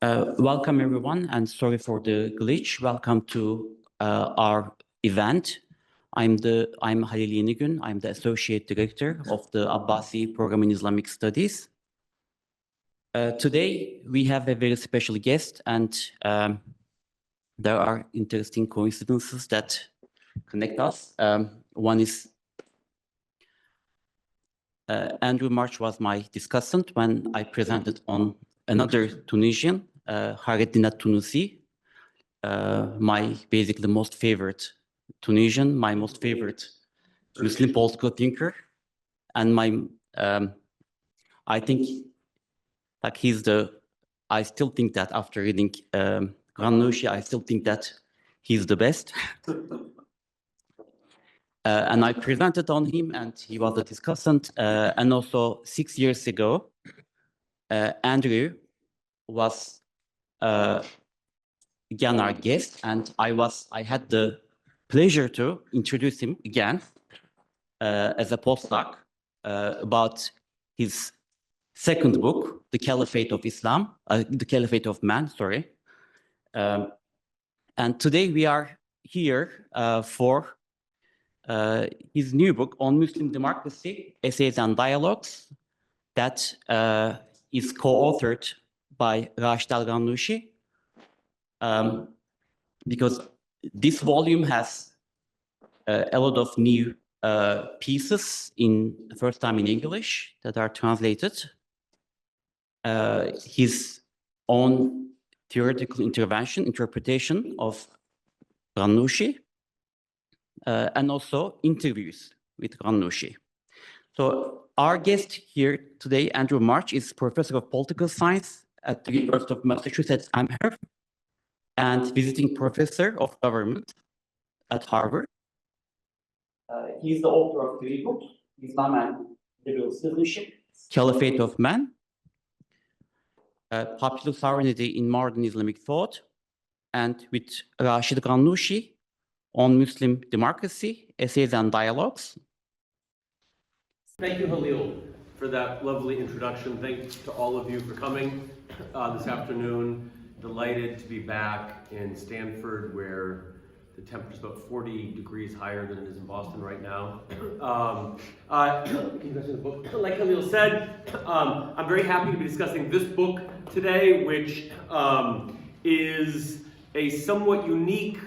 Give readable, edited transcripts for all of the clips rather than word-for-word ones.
Welcome everyone, and sorry for the glitch. Welcome to our event. I'm Halil Yenigün. I'm the Associate Director of the Abbasi Program in Islamic Studies. Today, we have a very special guest, and there are interesting coincidences that connect us. One is Andrew March was my discussant when I presented on another Tunisian, Hayreddin Tunisi, my basically most favorite Tunisian, my most favorite Muslim political thinker, and my I think like I still think that after reading Ghannouchi, I still think that he's the best. And I presented on him, and he was a discussant. And also 6 years ago, Andrew was again our guest, and I had the pleasure to introduce him again as a postdoc about his second book, The Caliphate of Islam, The Caliphate of Man, sorry. And today we are here for his new book on Muslim democracy, Essays and Dialogues, that is co-authored by Rashid Al-Ghannouchi, because this volume has a lot of new pieces the first time in English that are translated. His own theoretical interpretation of Ghannouchi, and also interviews with Ghannouchi. So our guest here today, Andrew March, is Professor of Political Science at the University of Massachusetts Amherst and visiting Professor of Government at Harvard. He's the author of three books, Islam and Liberal Citizenship, Caliphate of Man, Popular Sovereignty in Modern Islamic Thought, and with Rashid Ghannouchi on Muslim Democracy, Essays and Dialogues. Thank you, Halil, for that lovely introduction. Thanks to all of you for coming this afternoon. Delighted to be back in Stanford, where the temperature is about 40 degrees higher than it is in Boston right now. Like Halil said, I'm very happy to be discussing this book today, which is a somewhat unique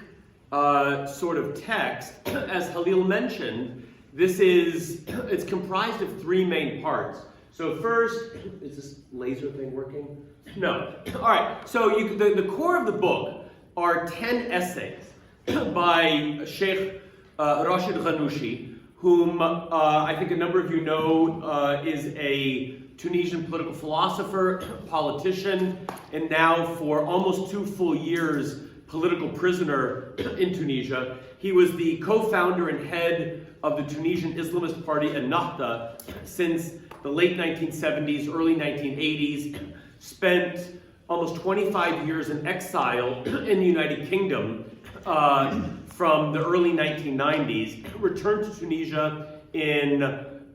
sort of text. As Halil mentioned, it's comprised of three main parts. So first, is this laser thing working? No. All right. So the core of the book are 10 essays by Sheikh Rashid Ghannouchi, whom I think a number of you know is a Tunisian political philosopher, politician, and now for almost 2 full years political prisoner in Tunisia. He was the co-founder and head of the Tunisian Islamist party Ennahda since the late 1970s, early 1980s, spent almost 25 years in exile in the United Kingdom from the early 1990s, returned to Tunisia in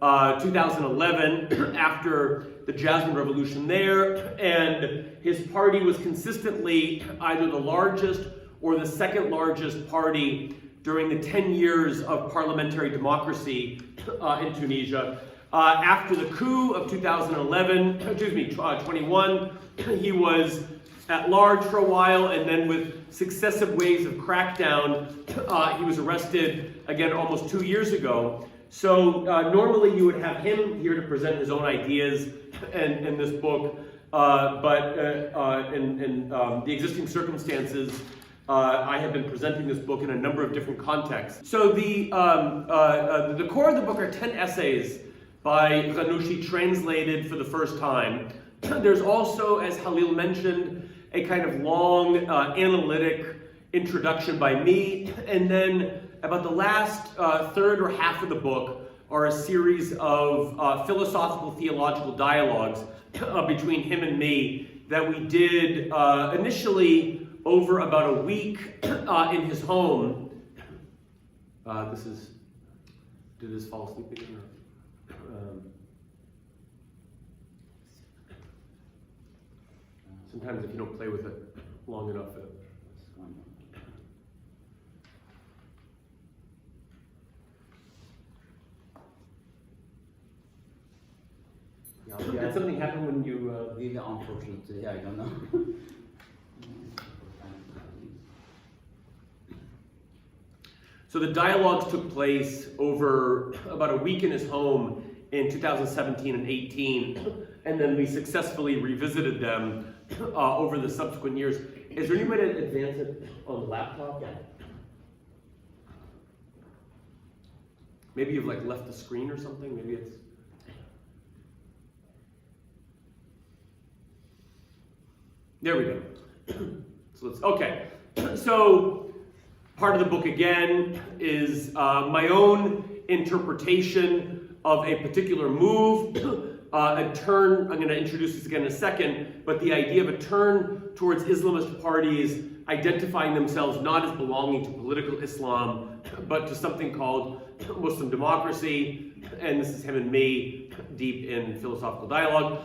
2011 after the Jasmine Revolution there, and his party was consistently either the largest or the second largest party during the 10 years of parliamentary democracy in Tunisia. After the coup of 21, he was at large for a while, and then with successive waves of crackdown, he was arrested again almost 2 years ago. So normally you would have him here to present his own ideas in this book, but in the existing circumstances, I have been presenting this book in a number of different contexts. So the core of the book are 10 essays by Ghannouchi translated for the first time. There's also, as Halil mentioned, a kind of long analytic introduction by me, and then about the last third or half of the book are a series of philosophical theological dialogues between him and me that we did initially over about a week in his home. Did this fall asleep again? Sometimes if you don't play with it long enough, Did something happen when you... Really unfortunately, I don't know. So the dialogues took place over about a week in his home in 2017 and 18, and then we successfully revisited them over the subsequent years. Is there any way to advance it on the laptop? Yeah. Maybe you've like left the screen or something. Maybe it's... There we go. So let's, okay. So part of the book again is my own interpretation of a particular move, a turn. I'm going to introduce this again in a second, but the idea of a turn towards Islamist parties identifying themselves not as belonging to political Islam, but to something called Muslim democracy. And this is him and me deep in philosophical dialogue.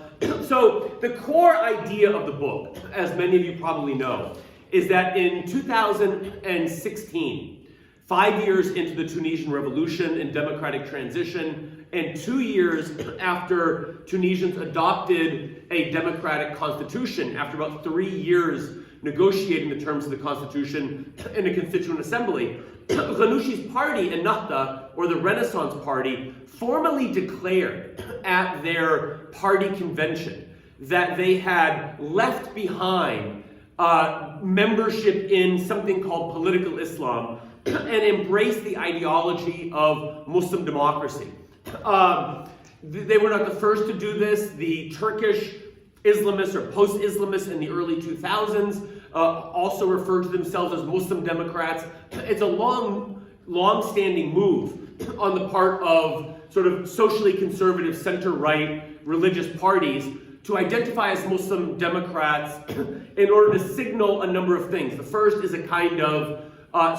So the core idea of the book, as many of you probably know, is that in 2016, 5 years into the Tunisian revolution and democratic transition, and 2 years after Tunisians adopted a democratic constitution, after about 3 years negotiating the terms of the constitution in a constituent assembly, Ghanoushi's party, Ennahda, or the Renaissance Party, formally declared at their party convention that they had left behind membership in something called political Islam and embraced the ideology of Muslim democracy. They were not the first to do this. The Turkish Islamists or post-Islamists in the early 2000s also referred to themselves as Muslim Democrats. It's a long-standing move on the part of sort of socially conservative center-right religious parties to identify as Muslim Democrats in order to signal a number of things. The first is a kind of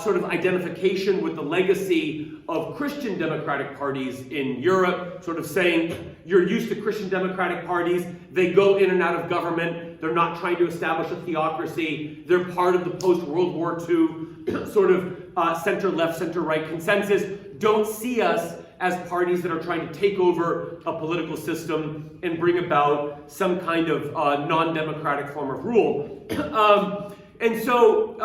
sort of identification with the legacy of Christian democratic parties in Europe, sort of saying, you're used to Christian democratic parties, they go in and out of government, they're not trying to establish a theocracy, they're part of the post-World War II sort of center-left, center-right consensus. Don't see us as parties that are trying to take over a political system and bring about some kind of non-democratic form of rule. And so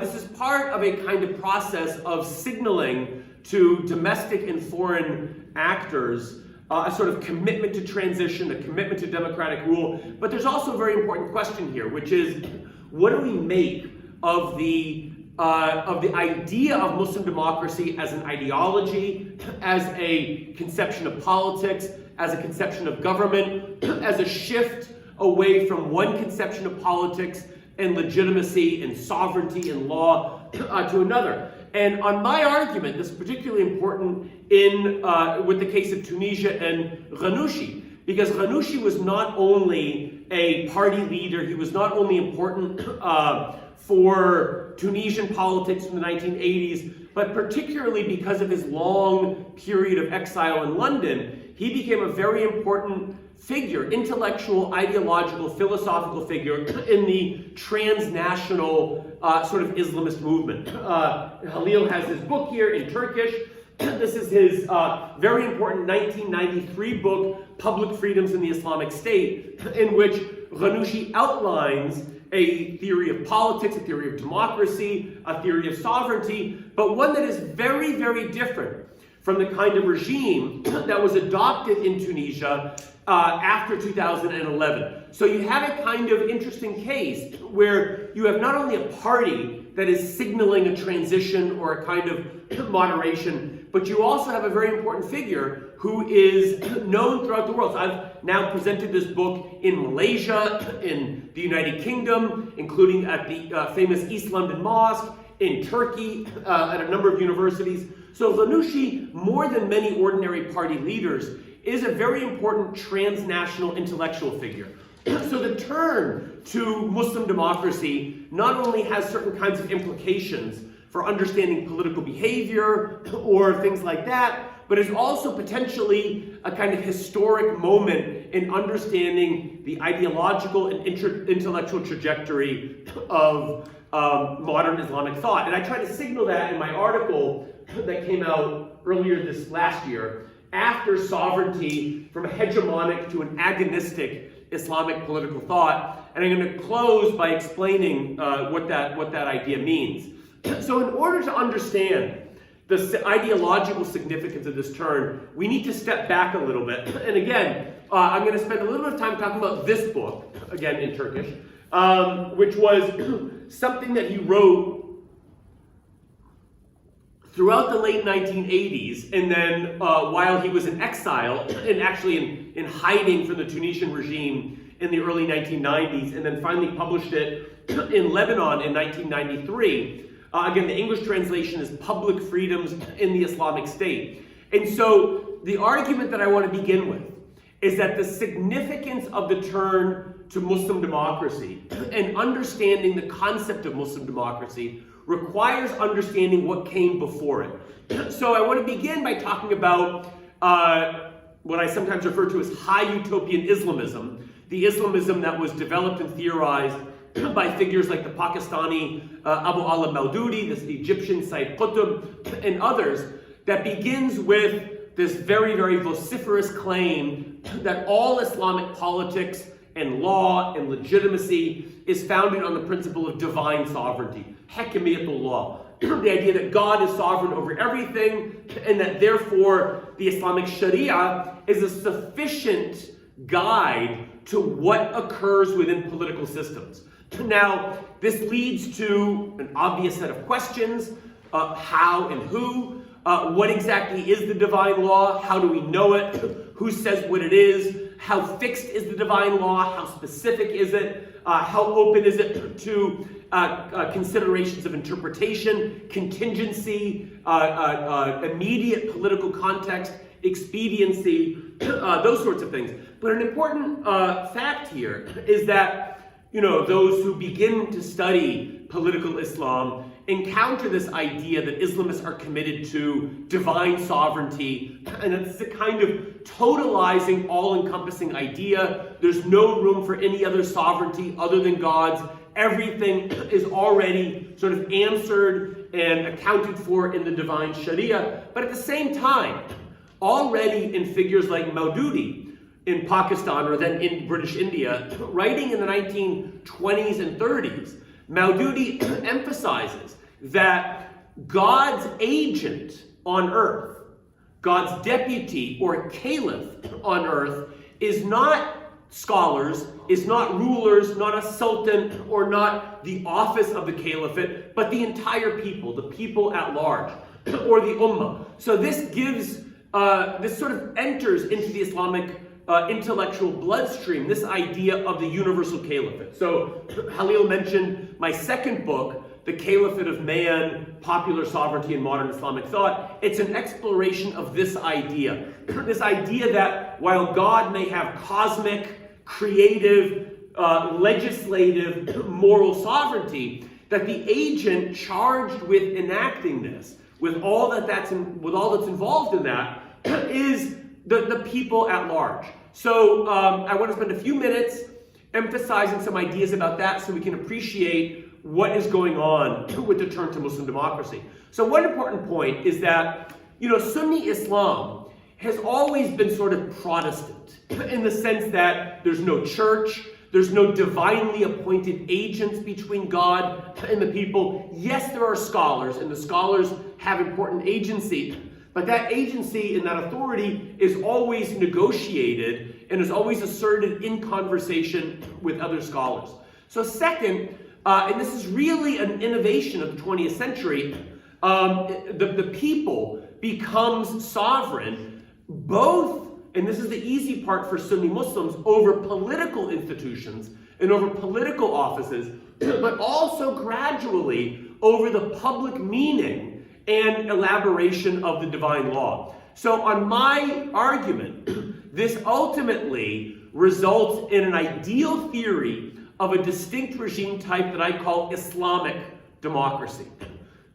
this is part of a kind of process of signaling to domestic and foreign actors a sort of commitment to transition, a commitment to democratic rule. But there's also a very important question here, which is, what do we make of the idea of Muslim democracy as an ideology, as a conception of politics, as a conception of government, as a shift away from one conception of politics and legitimacy and sovereignty and law to another. And on my argument, this is particularly important in with the case of Tunisia and Ghannouchi, because Ghannouchi was not only a party leader, he was not only important for Tunisian politics in the 1980s, but particularly because of his long period of exile in London, he became a very important figure, intellectual, ideological, philosophical figure in the transnational sort of Islamist movement. Halil has his book here in Turkish. This is his very important 1993 book, Public Freedoms in the Islamic State, in which Ghannouchi outlines a theory of politics, a theory of democracy, a theory of sovereignty, but one that is very, very different from the kind of regime that was adopted in Tunisia after 2011. So you have a kind of interesting case where you have not only a party that is signaling a transition or a kind of moderation, but you also have a very important figure who is known throughout the world. So I've now presented this book in Malaysia, in the United Kingdom, including at the famous East London Mosque, in Turkey, at a number of universities. So Ghannouchi, more than many ordinary party leaders, is a very important transnational intellectual figure. So the turn to Muslim democracy not only has certain kinds of implications for understanding political behavior or things like that, but is also potentially a kind of historic moment in understanding the ideological and intellectual trajectory of modern Islamic thought. And I try to signal that in my article that came out earlier this last year, After Sovereignty from a Hegemonic to an Agonistic Islamic Political Thought. And I'm going to close by explaining what that idea means. So in order to understand the ideological significance of this turn, we need to step back a little bit. And again, I'm going to spend a little bit of time talking about this book, again in Turkish, which was something that he wrote throughout the late 1980s, and then while he was in exile, and actually in hiding from the Tunisian regime in the early 1990s, and then finally published it in Lebanon in 1993. Again, the English translation is Public Freedoms in the Islamic State. And so the argument that I want to begin with is that the significance of the turn to Muslim democracy and understanding the concept of Muslim democracy requires understanding what came before it. So I want to begin by talking about what I sometimes refer to as high utopian Islamism, the Islamism that was developed and theorized by figures like the Pakistani Abu Ala Maududi, this Egyptian Sayyid Qutb, and others, that begins with this very, very vociferous claim that all Islamic politics and law and legitimacy is founded on the principle of divine sovereignty, Hakimiyatullah, the idea that God is sovereign over everything, and that therefore the Islamic Sharia is a sufficient guide to what occurs within political systems. Now, this leads to an obvious set of questions: how and who? What exactly is the divine law? How do we know it? Who says what it is? How fixed is the divine law? How specific is it? How open is it to considerations of interpretation, contingency, immediate political context, expediency, those sorts of things. But an important fact here is that those who begin to study political Islam encounter this idea that Islamists are committed to divine sovereignty, and it's a kind of totalizing, all-encompassing idea. There's no room for any other sovereignty other than God's. Everything is already sort of answered and accounted for in the divine Sharia. But at the same time, already in figures like Maududi in Pakistan, or then in British India, writing in the 1920s and 30s, Maududi emphasizes that God's agent on earth, God's deputy or caliph on earth, is not scholars, is not rulers, not a sultan, or not the office of the caliphate, but the entire people, the people at large, or the ummah. So this gives, this sort of enters into the Islamic intellectual bloodstream, this idea of the universal caliphate. So Halil mentioned my second book, The Caliphate of Man, Popular Sovereignty in Modern Islamic Thought. It's an exploration of this idea that while God may have cosmic, creative, legislative, moral sovereignty, that the agent charged with enacting this, with all that's involved in that, is the people at large. So I want to spend a few minutes emphasizing some ideas about that so we can appreciate what is going on with the turn to Muslim democracy. So one important point is that, Sunni Islam has always been sort of Protestant in the sense that there's no church, there's no divinely appointed agents between God and the people. Yes, there are scholars, and the scholars have important agency, but that agency and that authority is always negotiated and is always asserted in conversation with other scholars. So second, and this is really an innovation of the 20th century, the people becomes sovereign both, and this is the easy part for Sunni Muslims, over political institutions and over political offices, but also gradually over the public meaning and elaboration of the divine law. So on my argument, this ultimately results in an ideal theory of a distinct regime type that I call Islamic democracy,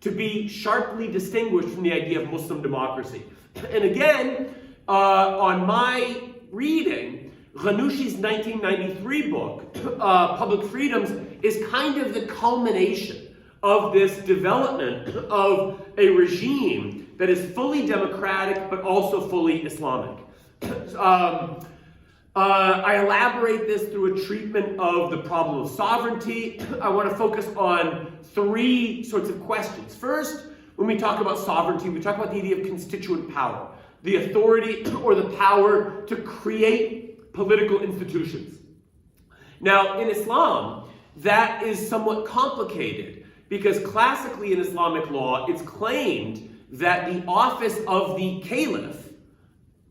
to be sharply distinguished from the idea of Muslim democracy. And again, on my reading, Ghanouchi's 1993 book, Public Freedoms, is kind of the culmination of this development of a regime that is fully democratic but also fully Islamic. I elaborate this through a treatment of the problem of sovereignty. I want to focus on three sorts of questions. First, when we talk about sovereignty, we talk about the idea of constituent power, the authority or the power to create political institutions. Now, in Islam, that is somewhat complicated because classically in Islamic law, it's claimed that the office of the caliph,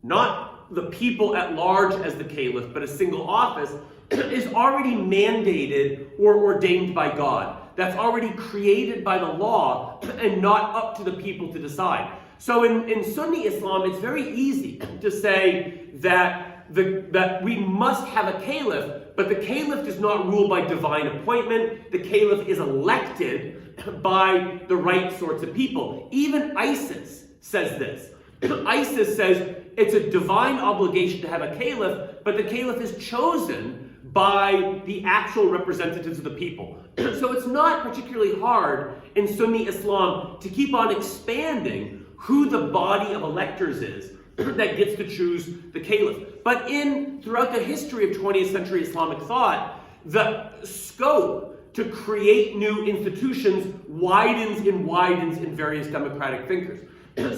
not the people at large as the caliph, but a single office, is already mandated or ordained by God. That's already created by the law and not up to the people to decide. So in Sunni Islam, it's very easy to say that we must have a caliph, but the caliph does not rule by divine appointment. The caliph is elected by the right sorts of people. Even ISIS says this. ISIS says it's a divine obligation to have a caliph, but the caliph is chosen by the actual representatives of the people. So it's not particularly hard in Sunni Islam to keep on expanding who the body of electors is that gets to choose the caliph. But throughout the history of 20th century Islamic thought, the scope to create new institutions widens in various democratic thinkers.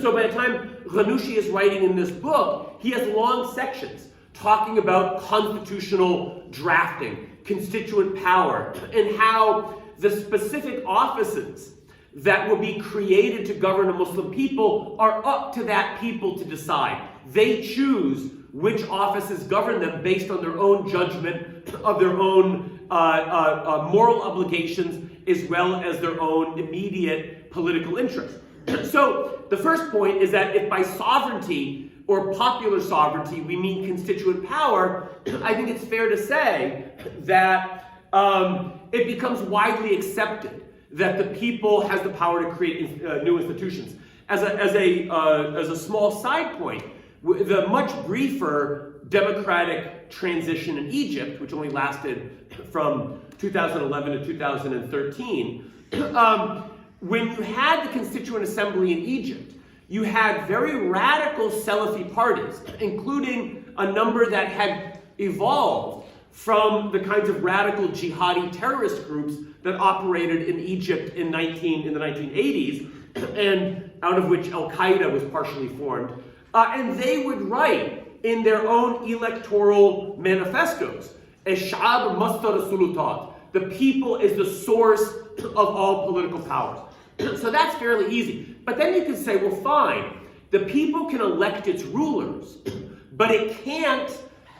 So by the time Ghanouchi is writing in this book, he has long sections talking about constitutional drafting, constituent power, and how the specific offices that will be created to govern a Muslim people are up to that people to decide. They choose which offices govern them based on their own judgment of their own moral obligations as well as their own immediate political interests. So the first point is that if by sovereignty or popular sovereignty we mean constituent power, I think it's fair to say that it becomes widely accepted that the people has the power to create new institutions. As a small side point, the much briefer democratic transition in Egypt, which only lasted from 2011 to 2013, when you had the Constituent Assembly in Egypt, you had very radical Salafi parties, including a number that had evolved from the kinds of radical jihadi terrorist groups that operated in Egypt in the 1980s, and out of which Al-Qaeda was partially formed. And they would write in their own electoral manifestos, "Ash-Sha'ab masdar as-sulutat," the people is the source of all political powers. So that's fairly easy. But then you can say, well, fine, the people can elect its rulers, but it can't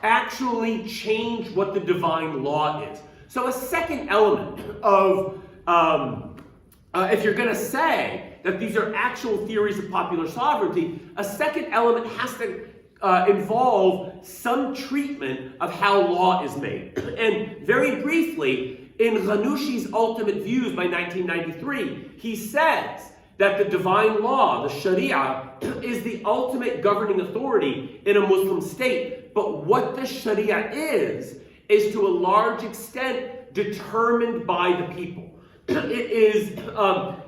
actually change what the divine law is. So a second element of, if you're going to say that these are actual theories of popular sovereignty, a second element has to involve some treatment of how law is made. And very briefly, in Ghanouchi's Ultimate Views by 1993, he says that the divine law, the Sharia, is the ultimate governing authority in a Muslim state. But what the Sharia is to a large extent determined by the people. It is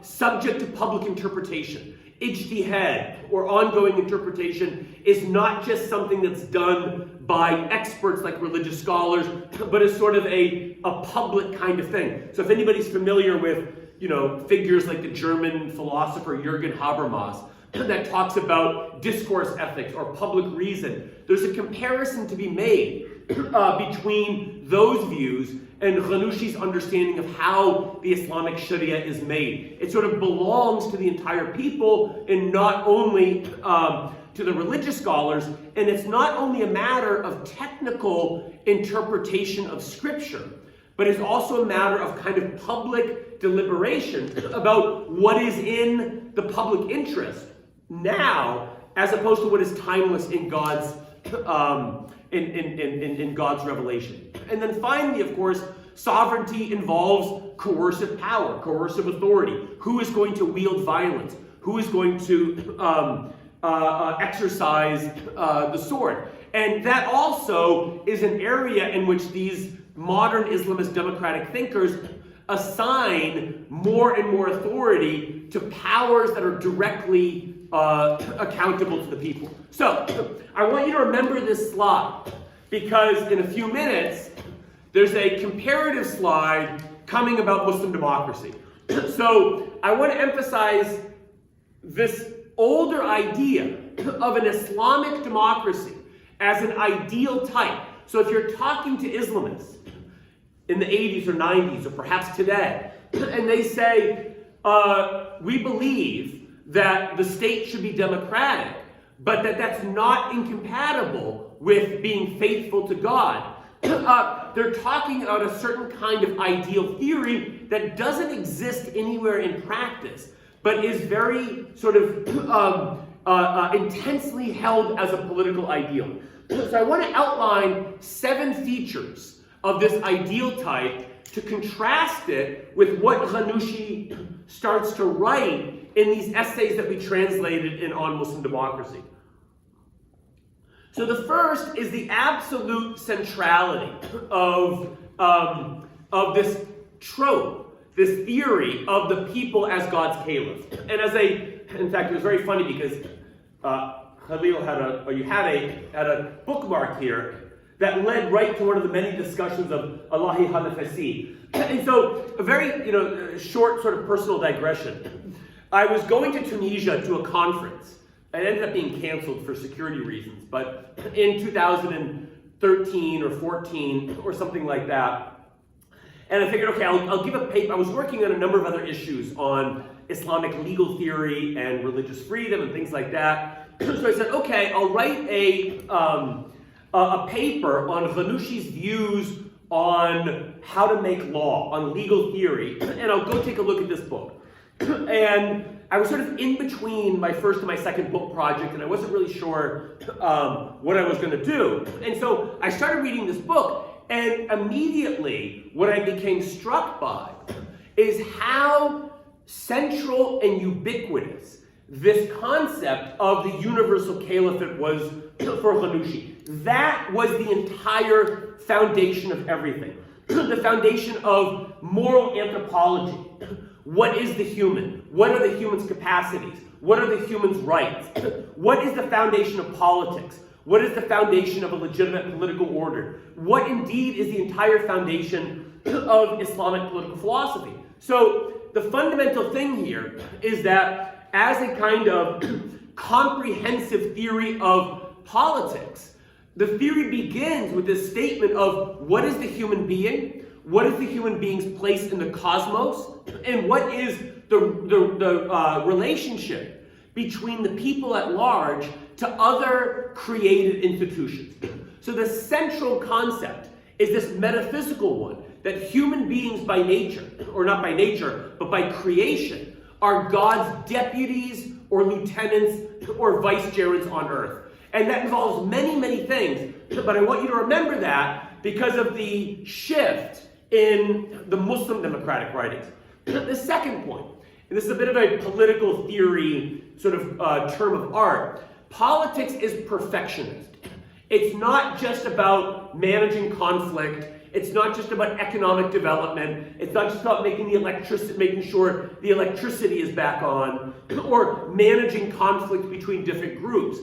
subject to public interpretation. Ijtihad, or ongoing interpretation, is not just something that's done by experts like religious scholars, but is sort of a public kind of thing. So if anybody's familiar with, figures like the German philosopher Jürgen Habermas, that talks about discourse ethics or public reason, there's a comparison to be made between those views and Ghanouchi's understanding of how the Islamic Sharia is made. It sort of belongs to the entire people and not only to the religious scholars, and it's not only a matter of technical interpretation of Scripture, but it's also a matter of kind of public deliberation about what is in the public interest now, as opposed to what is timeless in God's in God's revelation. And then finally, of course, sovereignty involves coercive power, coercive authority. Who is going to wield violence? Who is going to exercise the sword. And that also is an area in which these modern Islamist democratic thinkers assign more and more authority to powers that are directly accountable to the people. So, I want you to remember this slide, because in a few minutes, there's a comparative slide coming about Muslim democracy. So, I want to emphasize this older idea of an Islamic democracy as an ideal type. So if you're talking to Islamists in the 80s or 90s, or perhaps today, and they say, we believe that the state should be democratic, but that's not incompatible with being faithful to God, they're talking about a certain kind of ideal theory that doesn't exist anywhere in practice, but is very sort of intensely held as a political ideal. So I want to outline 7 features of this ideal type to contrast it with what Ghannouchi starts to write in these essays that we translated in On Muslim Democracy. So the first is the absolute centrality of this trope, this theory of the people as God's caliph. And in fact, it was very funny because Khalil had a bookmark here that led right to one of the many discussions of Allahi Hanafasi. And so, a very short sort of personal digression. I was going to Tunisia to a conference. It ended up being canceled for security reasons, but in 2013 or 14 or something like that. And I figured, okay, I'll give a paper. I was working on a number of other issues on Islamic legal theory and religious freedom and things like that. So I said, okay, I'll write a paper on Ghannouchi's views on how to make law, on legal theory, and I'll go take a look at this book. And I was sort of in between my first and my second book project, and I wasn't really sure what I was going to do. And so I started reading this book, and immediately what I became struck by is how central and ubiquitous this concept of the universal caliphate was for Ghannouchi. That was the entire foundation of everything. The foundation of moral anthropology. What is the human? What are the human's capacities? What are the human's rights? What is the foundation of politics? What is the foundation of a legitimate political order? What indeed is the entire foundation of Islamic political philosophy? So the fundamental thing here is that as a kind of comprehensive theory of politics, the theory begins with this statement of what is the human being, what is the human being's place in the cosmos, and what is the relationship between the people at large to other created institutions. So the central concept is this metaphysical one, that human beings by nature, or not by nature, but by creation, are God's deputies or lieutenants or vicegerents on earth. And that involves many, many things. But I want you to remember that because of the shift in the Muslim democratic writings. The second point, and this is a bit of a political theory sort of term of art, politics is perfectionist. It's not just about managing conflict. It's not just about economic development. It's not just about making sure the electricity is back on, or managing conflict between different groups.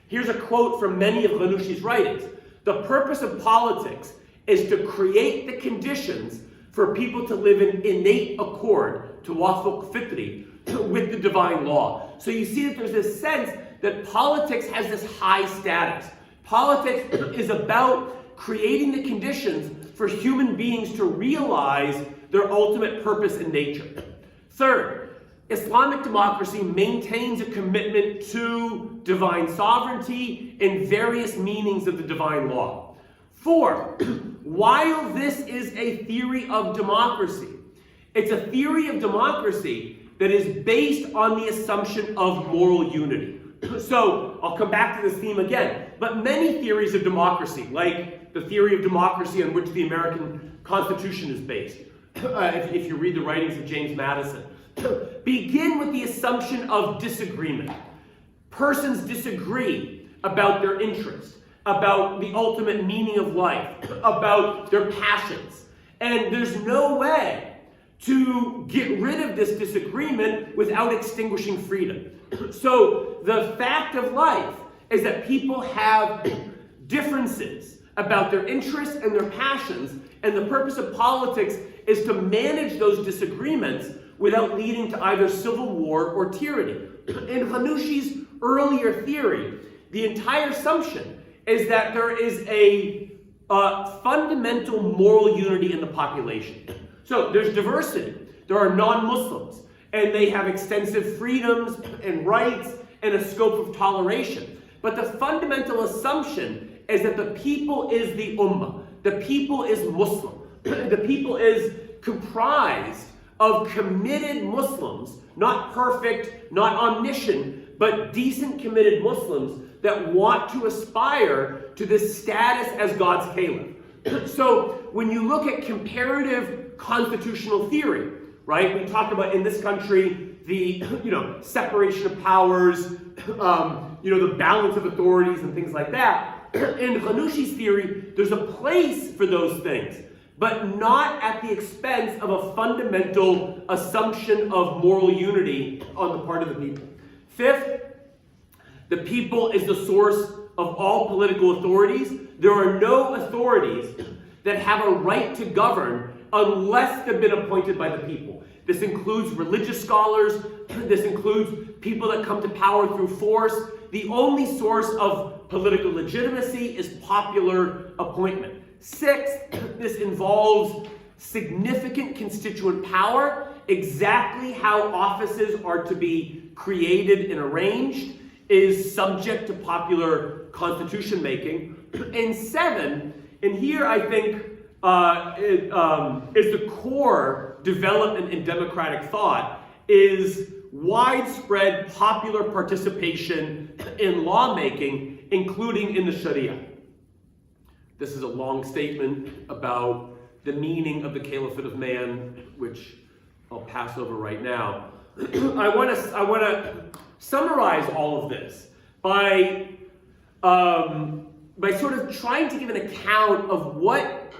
Here's a quote from many of Ghannouchi's writings. The purpose of politics is to create the conditions for people to live in innate accord, to wafuq fitri, with the divine law. So you see that there's this sense that politics has this high status. Politics is about creating the conditions for human beings to realize their ultimate purpose in nature. Third, Islamic democracy maintains a commitment to divine sovereignty and various meanings of the divine law. Four, while this is a theory of democracy, it's a theory of democracy that is based on the assumption of moral unity. So, I'll come back to this theme again, but many theories of democracy, like the theory of democracy on which the American Constitution is based, if you read the writings of James Madison, begin with the assumption of disagreement. persons disagree about their interests, about the ultimate meaning of life, about their passions. And there's no way to get rid of this disagreement without extinguishing freedom. So the fact of life is that people have differences about their interests and their passions, and the purpose of politics is to manage those disagreements without leading to either civil war or tyranny. In Ghanouchi's earlier theory, the entire assumption is that there is a fundamental moral unity in the population. So there's diversity. There are non-Muslims, and they have extensive freedoms and rights and a scope of toleration. But the fundamental assumption is that the people is the ummah. The people is Muslim. The people is comprised of committed Muslims, not perfect, not omniscient, but decent, committed Muslims that want to aspire to this status as God's caliph. So when you look at comparative constitutional theory, right, we talk about in this country the separation of powers, the balance of authorities and things like that. In Ghanouchi's theory, there's a place for those things, but not at the expense of a fundamental assumption of moral unity on the part of the people. Fifth, the people is the source of all political authorities. There are no authorities that have a right to govern unless they've been appointed by the people. This includes religious scholars. This includes people that come to power through force. The only source of political legitimacy is popular appointment. Sixth, this involves significant constituent power. Exactly how offices are to be created and arranged is subject to popular constitution making. And seven, and here I think is the core development in democratic thought, is widespread popular participation in lawmaking, including in the Sharia. This is a long statement about the meaning of the Caliphate of Man, which I'll pass over right now. I want to summarize all of this by sort of trying to give an account of what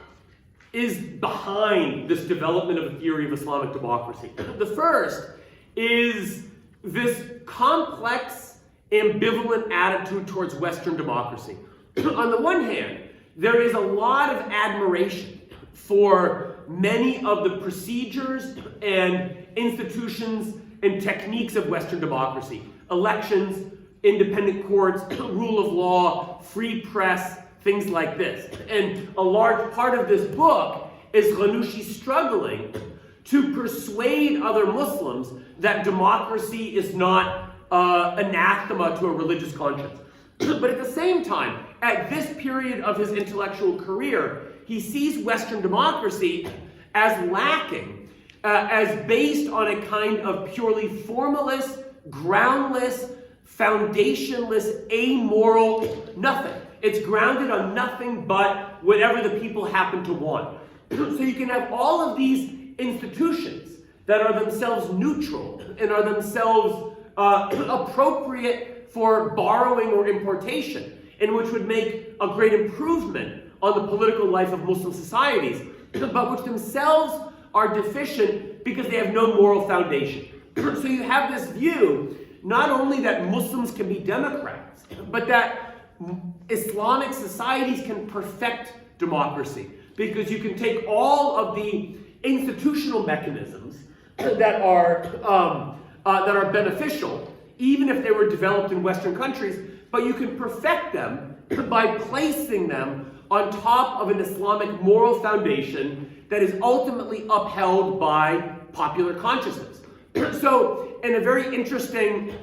is behind this development of a theory of Islamic democracy. The first is this complex, ambivalent attitude towards Western democracy. On the one hand, there is a lot of admiration for many of the procedures and institutions and techniques of Western democracy. Elections, independent courts, rule of law, free press, things like this. And a large part of this book is Ghanouchi struggling to persuade other Muslims that democracy is not anathema to a religious conscience. But at the same time, at this period of his intellectual career, he sees Western democracy as lacking, as based on a kind of purely formalist, groundless, foundationless, amoral nothing. It's grounded on nothing but whatever the people happen to want. So you can have all of these institutions that are themselves neutral and are themselves appropriate for borrowing or importation, and which would make a great improvement on the political life of Muslim societies, but which themselves are deficient because they have no moral foundation. So you have this view, not only that Muslims can be democrats, but that Islamic societies can perfect democracy, because you can take all of the institutional mechanisms that are beneficial, even if they were developed in Western countries, but you can perfect them by placing them on top of an Islamic moral foundation that is ultimately upheld by popular consciousness. So, in a very interesting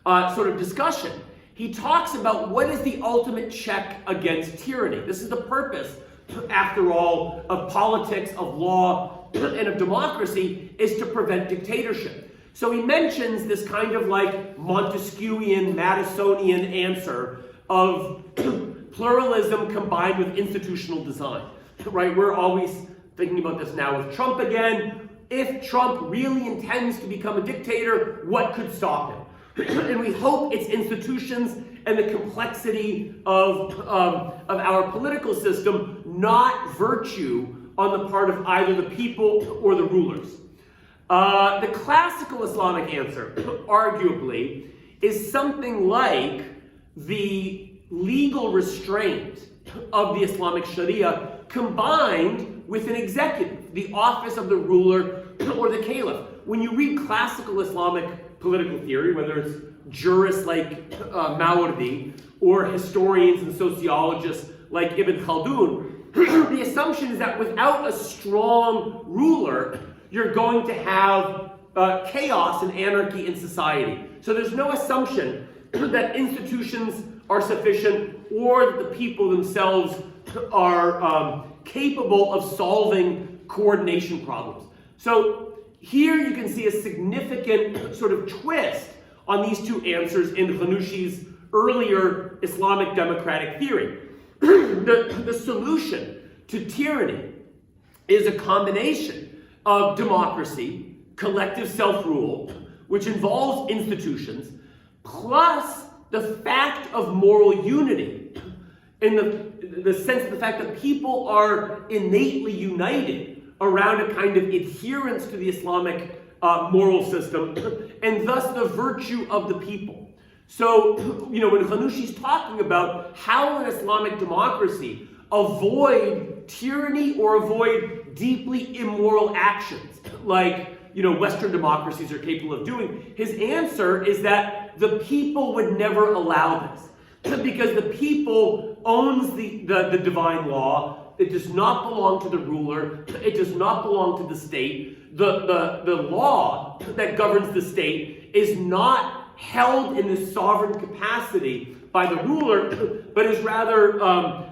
sort of discussion, he talks about what is the ultimate check against tyranny. This is the purpose, after all, of politics, of law, and of democracy, is to prevent dictatorship. So he mentions this kind of like Montesquieuian, Madisonian answer of pluralism combined with institutional design, right? We're always thinking about this now with Trump again. If Trump really intends to become a dictator, what could stop And we hope its institutions and the complexity of our political system, not virtue on the part of either the people or the rulers. The classical Islamic answer, arguably, is something like the legal restraint of the Islamic Sharia combined with an executive, the office of the ruler or the caliph. When you read classical Islamic political theory, whether it's jurists like Mawardi or historians and sociologists like Ibn Khaldun, the assumption is that without a strong ruler, you're going to have chaos and anarchy in society. So there's no assumption that institutions are sufficient or that the people themselves are capable of solving coordination problems. So here you can see a significant sort of twist on these two answers in Ghanouchi's earlier Islamic democratic theory. The solution to tyranny is a combination of democracy, collective self-rule, which involves institutions, plus the fact of moral unity, in the sense of the fact that people are innately united around a kind of adherence to the Islamic moral system, and thus the virtue of the people. So, when Ghanouchi's talking about how an Islamic democracy avoid tyranny or avoid deeply immoral actions, like Western democracies are capable of doing, his answer is that the people would never allow this, because the people owns the divine law. It does not belong to the ruler. It does not belong to the state. The law that governs the state is not held in this sovereign capacity by the ruler, but is rather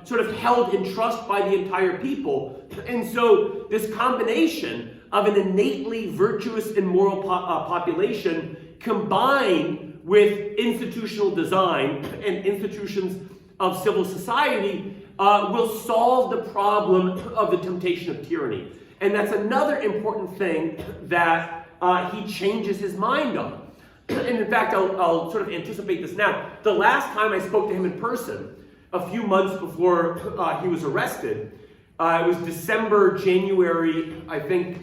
sort of held in trust by the entire people. And so this combination of an innately virtuous and moral population combined with institutional design and institutions of civil society will solve the problem of the temptation of tyranny. And that's another important thing that he changes his mind on. And in fact, I'll sort of anticipate this now. The last time I spoke to him in person, a few months before he was arrested, it was December, January, I think,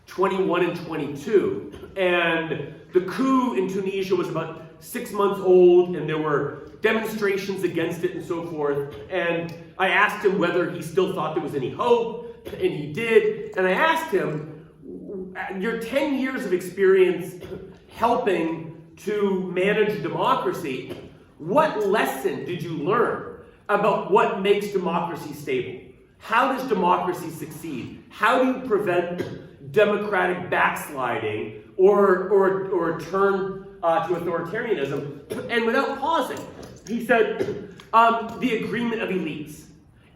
21 and 22. And the coup in Tunisia was about 6 months old, and there were demonstrations against it and so forth. And I asked him whether he still thought there was any hope, and he did. And I asked him, your 10 years of experience helping to manage democracy, what lesson did you learn about what makes democracy stable? How does democracy succeed? How do you prevent democratic backsliding or turn to authoritarianism? And without pausing, he said, the agreement of elites,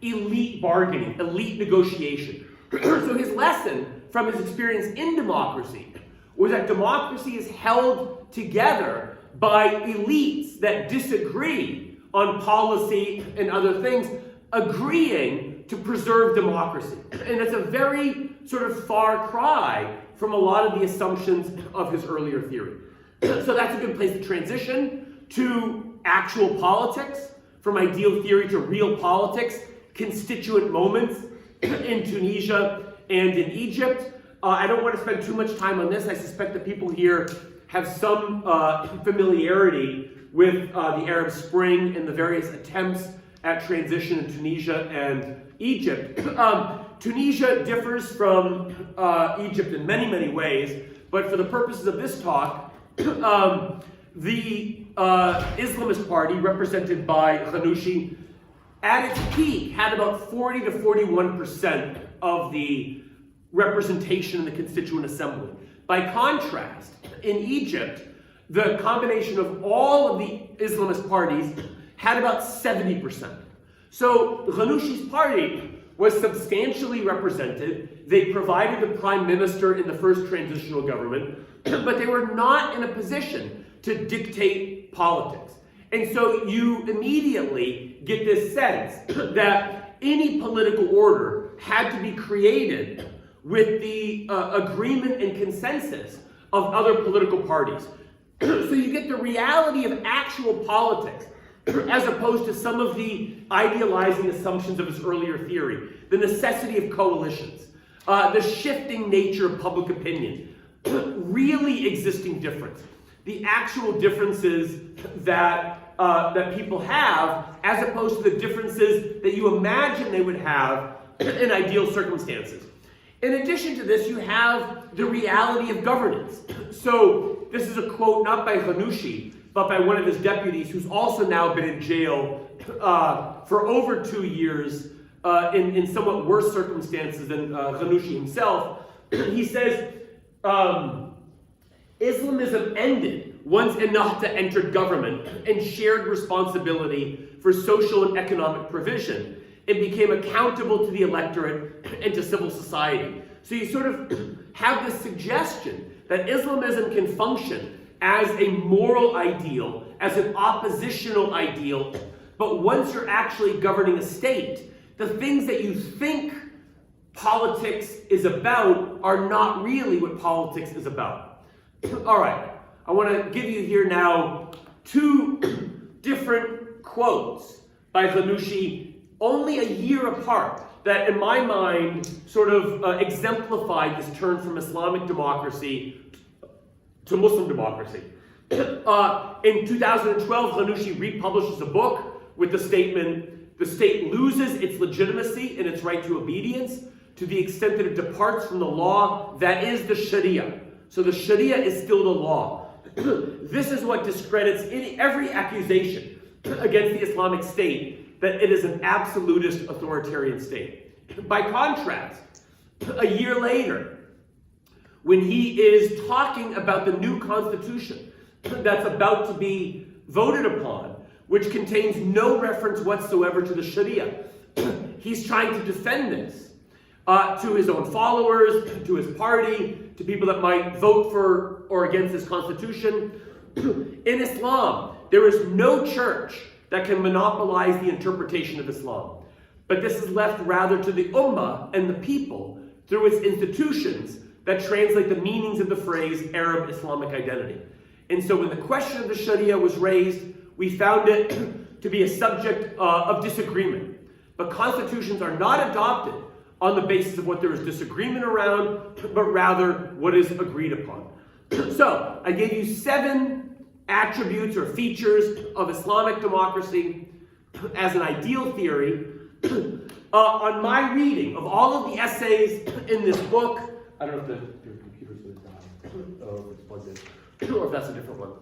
elite bargaining, elite negotiation. So his lesson from his experience in democracy was that democracy is held together by elites that disagree on policy and other things, agreeing to preserve democracy. And it's a very sort of far cry from a lot of the assumptions of his earlier theory. So that's a good place to transition to actual politics, from ideal theory to real politics, constituent moments in Tunisia and in Egypt. I don't want to spend too much time on this. I suspect that people here have some familiarity with the Arab Spring and the various attempts at transition in Tunisia and Egypt. Tunisia differs from Egypt in many, many ways, but for the purposes of this talk, the Islamist party, represented by Ghanouchi, at its peak had about 40 to 41% of the representation in the Constituent Assembly. By contrast, in Egypt, the combination of all of the Islamist parties had about 70%. So Ghanouchi's party was substantially represented. They provided the prime minister in the first transitional government, but they were not in a position to dictate politics. And so you immediately get this sense that any political order had to be created with the agreement and consensus of other political parties. So you get the reality of actual politics, as opposed to some of the idealizing assumptions of his earlier theory. The necessity of coalitions, the shifting nature of public opinion, really existing difference. The actual differences that people have, as opposed to the differences that you imagine they would have in ideal circumstances. In addition to this, you have the reality of governance. So this is a quote not by Ghannouchi, but by one of his deputies, who's also now been in jail for over 2 years in somewhat worse circumstances than Ghannouchi himself. He says, Islamism ended once Ennahda entered government and shared responsibility for social and economic provision, and became accountable to the electorate and to civil society. So you sort of have this suggestion that Islamism can function as a moral ideal, as an oppositional ideal, but once you're actually governing a state, the things that you think politics is about are not really what politics is about. All right, I want to give you here now 2 different quotes by Ghannouchi, only a year apart, that in my mind sort of exemplified this turn from Islamic democracy to Muslim democracy. In 2012, Ghannouchi republishes a book with the statement, the state loses its legitimacy and its right to obedience to the extent that it departs from the law that is the Sharia. So the Sharia is still the law. This is what discredits every accusation against the Islamic State that it is an absolutist authoritarian state. By contrast, a year later, when he is talking about the new constitution that's about to be voted upon, which contains no reference whatsoever to the Sharia, he's trying to defend this to his own followers, to his party, to people that might vote for or against this constitution. In Islam, there is no church that can monopolize the interpretation of Islam. But this is left rather to the Ummah and the people through its institutions that translate the meanings of the phrase Arab Islamic identity. And so when the question of the Sharia was raised, we found it to be a subject of disagreement. But constitutions are not adopted on the basis of what there is disagreement around, but rather what is agreed upon. So I gave you 7 attributes or features of Islamic democracy as an ideal theory. On my reading of all of the essays in this book, I don't know if your computer's going to die, or if it's plugged in, or if that's a different one.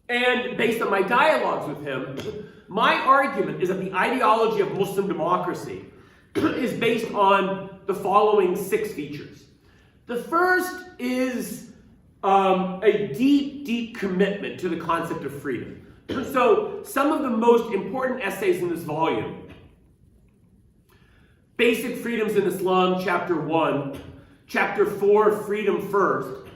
And based on my dialogues with him, my argument is that the ideology of Muslim democracy is based on the following 6 features. The first is a deep, deep commitment to the concept of freedom. So some of the most important essays in this volume: Basic Freedoms in Islam, Chapter 1, Chapter 4, Freedom First,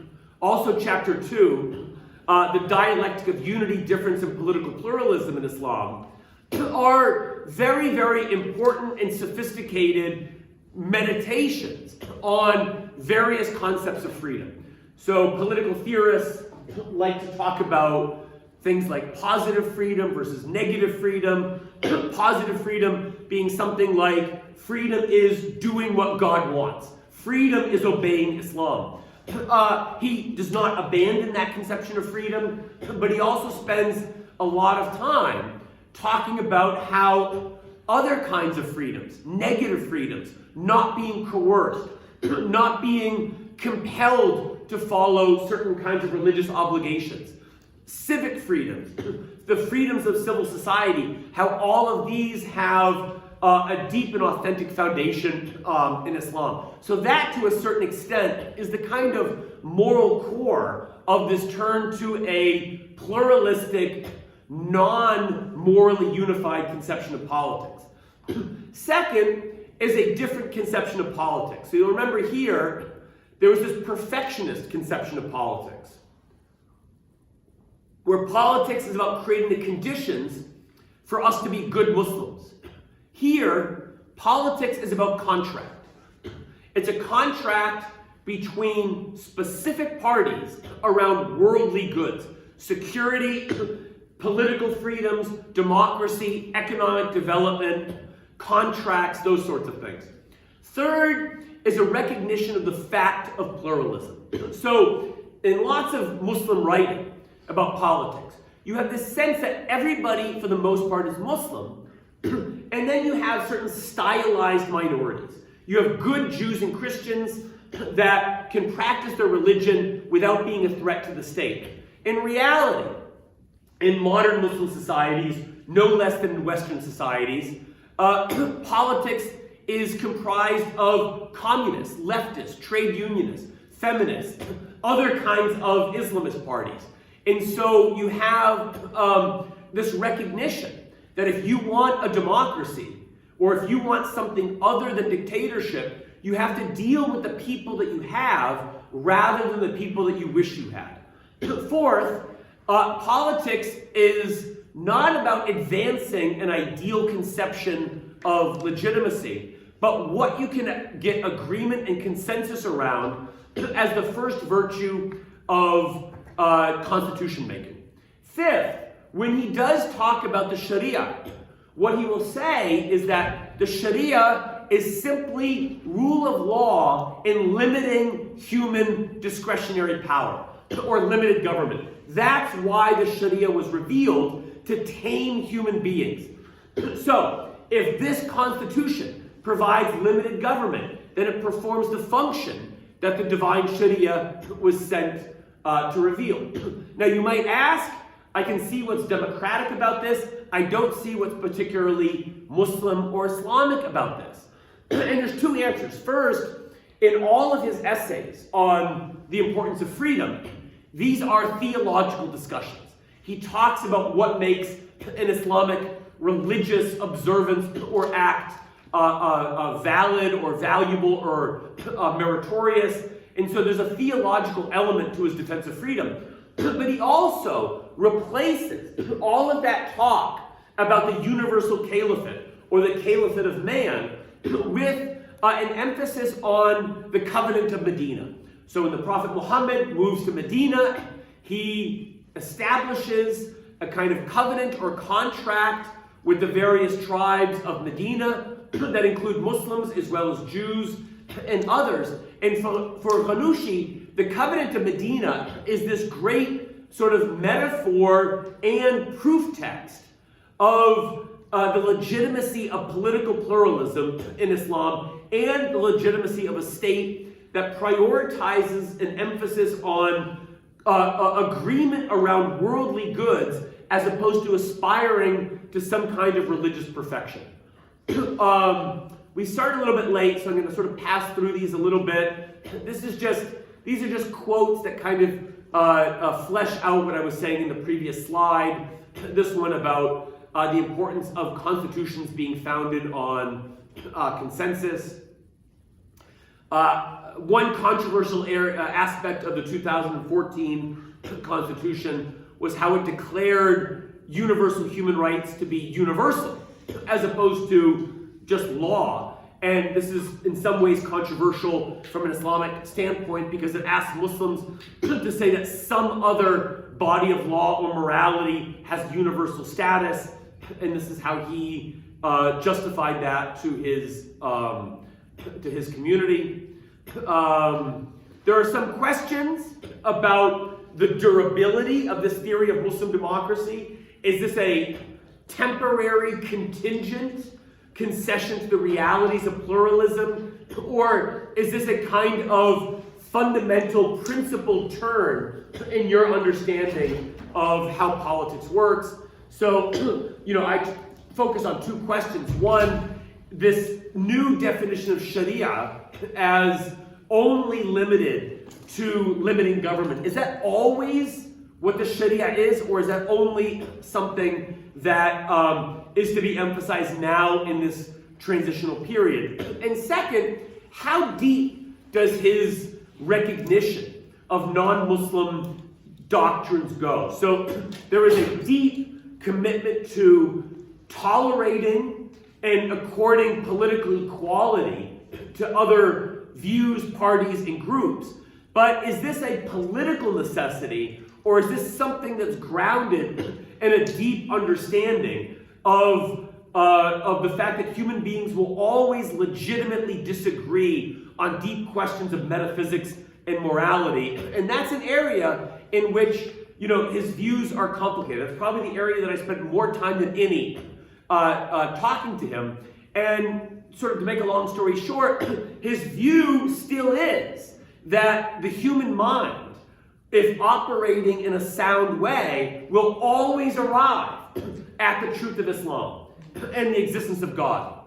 also Chapter 2, The Dialectic of Unity, Difference, and Political Pluralism in Islam, are very, very important and sophisticated meditations on various concepts of freedom. So political theorists like to talk about things like positive freedom versus negative freedom. Positive freedom being something like freedom is doing what God wants. Freedom is obeying Islam. He does not abandon that conception of freedom, but he also spends a lot of time talking about how other kinds of freedoms, negative freedoms, not being coerced, not being compelled to follow certain kinds of religious obligations, civic freedoms, the freedoms of civil society, how all of these have a deep and authentic foundation in Islam. So that, to a certain extent, is the kind of moral core of this turn to a pluralistic, non-morally unified conception of politics. Second is a different conception of politics. So you'll remember here, there was this perfectionist conception of politics, where politics is about creating the conditions for us to be good Muslims. Here, politics is about contract. It's a contract between specific parties around worldly goods, security, political freedoms, democracy, economic development, contracts, those sorts of things. Third is a recognition of the fact of pluralism. So in lots of Muslim writing about politics, you have this sense that everybody, for the most part, is Muslim, and then you have certain stylized minorities. You have good Jews and Christians that can practice their religion without being a threat to the state. In reality, in modern Muslim societies, no less than in Western societies, politics is comprised of communists, leftists, trade unionists, feminists, other kinds of Islamist parties. And so you have this recognition that if you want a democracy, or if you want something other than dictatorship, you have to deal with the people that you have rather than the people that you wish you had. Fourth, politics is not about advancing an ideal conception of legitimacy, but what you can get agreement and consensus around as the first virtue of constitution making. Fifth, when he does talk about the Sharia, what he will say is that the Sharia is simply rule of law in limiting human discretionary power or limited government. That's why the Sharia was revealed, to tame human beings. So, if this constitution provides limited government, then it performs the function that the divine Sharia was sent to reveal. Now you might ask, I can see what's democratic about this. I don't see what's particularly Muslim or Islamic about this. And there's two answers. First, in all of his essays on the importance of freedom, these are theological discussions. He talks about what makes an Islamic religious observance or act valid or valuable or meritorious. And so there's a theological element to his defense of freedom. But he also replaces all of that talk about the universal caliphate or the caliphate of man with an emphasis on the covenant of Medina. So when the Prophet Muhammad moves to Medina, he establishes a kind of covenant or contract with the various tribes of Medina that include Muslims as well as Jews and others. And for Ghannouchi, the covenant of Medina is this great sort of metaphor and proof text of the legitimacy of political pluralism in Islam and the legitimacy of a state that prioritizes an emphasis on agreement around worldly goods as opposed to aspiring to some kind of religious perfection. We started a little bit late, so I'm going to sort of pass through these a little bit. These are just quotes that kind of flesh out what I was saying in the previous slide. This one about the importance of constitutions being founded on consensus. One controversial aspect of the 2014 Constitution was how it declared universal human rights to be universal, as opposed to just law. And this is in some ways controversial from an Islamic standpoint because it asks Muslims to say that some other body of law or morality has universal status, and this is how he justified that to his community. There are some questions about the durability of this theory of Muslim democracy. Is this a temporary, contingent concession to the realities of pluralism? Or is this a kind of fundamental principle turn in your understanding of how politics works? So, I focus on two questions. One, this new definition of Sharia as only limited to limiting government. Is that always what the Sharia is, or is that only something that is to be emphasized now in this transitional period? And second, how deep does his recognition of non-Muslim doctrines go? So there is a deep commitment to tolerating and according political equality to other views, parties, and groups. But is this a political necessity, or is this something that's grounded in a deep understanding of the fact that human beings will always legitimately disagree on deep questions of metaphysics and morality? And that's an area in which, his views are complicated. That's probably the area that I spent more time than any talking to him. And sort of to make a long story short, his view still is that the human mind, if operating in a sound way, will always arrive at the truth of Islam and the existence of God.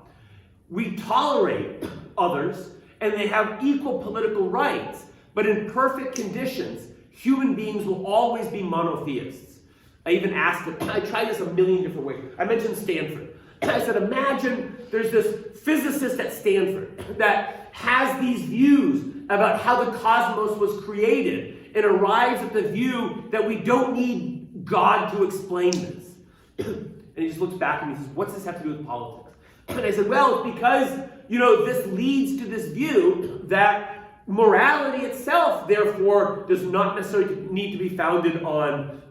We tolerate others, and they have equal political rights, but in perfect conditions, human beings will always be monotheists. I even asked him, I tried this a million different ways. I mentioned Stanford. I said, imagine there's this physicist at Stanford that has these views about how the cosmos was created and arrives at the view that we don't need God to explain this. And he just looks back at me and says, what's this have to do with politics? And I said, well, it's because, this leads to this view that morality itself, therefore, does not necessarily need to be founded on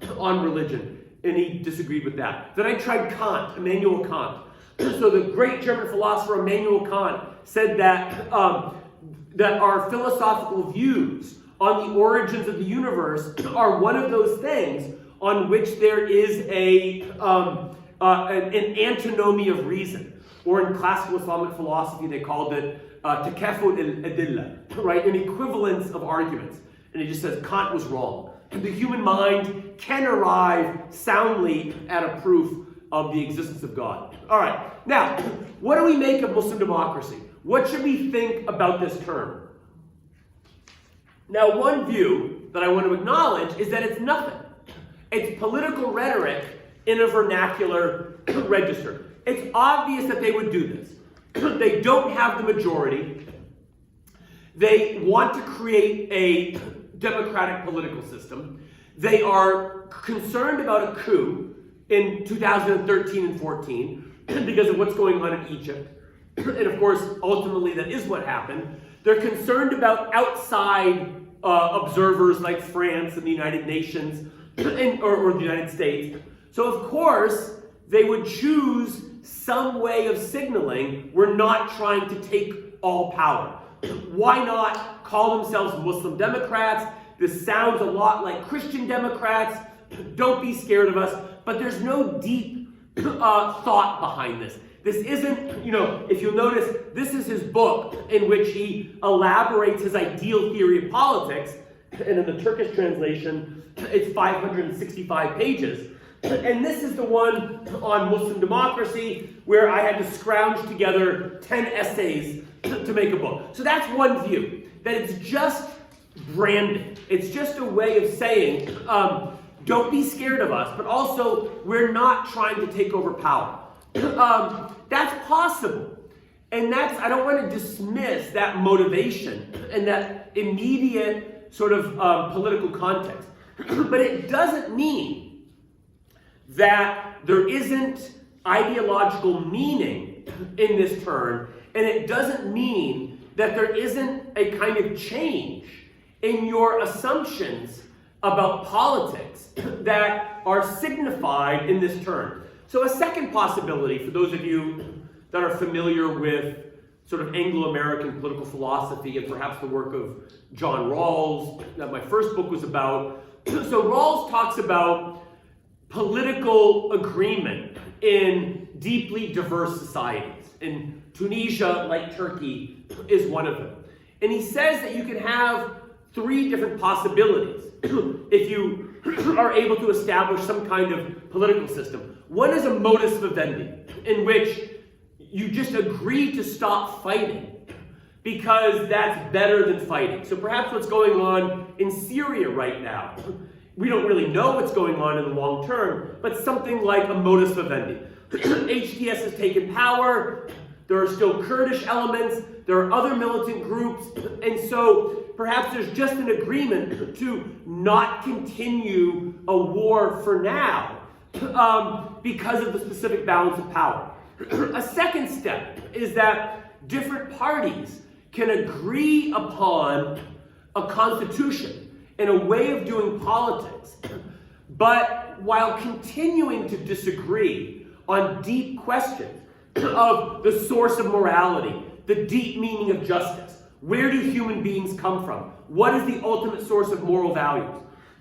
religion. And he disagreed with that. Then I tried Kant, Immanuel Kant. So the great German philosopher Immanuel Kant said that that our philosophical views on the origins of the universe are one of those things on which there is an antinomy of reason. Or in classical Islamic philosophy, they called it takafut al-adilla, right? An equivalence of arguments. And he just says Kant was wrong. The human mind can arrive soundly at a proof of the existence of God. All right, now, what do we make of Muslim democracy? What should we think about this term? Now, one view that I want to acknowledge is that it's nothing. It's political rhetoric in a vernacular register. It's obvious that they would do this. They don't have the majority. They want to create a democratic political system. They are concerned about a coup in 2013 and 14 because of what's going on in Egypt. And of course, ultimately, that is what happened. They're concerned about outside observers like France and the United Nations or the United States. So of course, they would choose some way of signaling we're not trying to take all power. Why not call themselves Muslim Democrats? This sounds a lot like Christian Democrats. Don't be scared of us. But there's no deep thought behind this. This isn't, if you'll notice, this is his book in which he elaborates his ideal theory of politics. And in the Turkish translation, it's 565 pages. And this is the one on Muslim democracy where I had to scrounge together 10 essays to make a book. So that's one view, that it's just branding. It's just a way of saying, don't be scared of us, but also we're not trying to take over power. That's possible. And I don't want to dismiss that motivation and that immediate sort of political context. But it doesn't mean that there isn't ideological meaning in this term, and it doesn't mean that there isn't a kind of change in your assumptions about politics that are signified in this term. So a second possibility, for those of you that are familiar with sort of Anglo-American political philosophy and perhaps the work of John Rawls, that my first book was about. So Rawls talks about political agreement in deeply diverse societies. And Tunisia, like Turkey, is one of them. And he says that you can have three different possibilities if you are able to establish some kind of political system. One is a modus vivendi, in which you just agree to stop fighting because that's better than fighting. So perhaps what's going on in Syria right now, we don't really know what's going on in the long term, but something like a modus vivendi. HTS has taken power, there are still Kurdish elements, there are other militant groups, and so perhaps there's just an agreement to not continue a war for now because of the specific balance of power. A second step is that different parties can agree upon a constitution and a way of doing politics, but while continuing to disagree on deep questions of the source of morality, the deep meaning of justice, where do human beings come from, what is the ultimate source of moral values.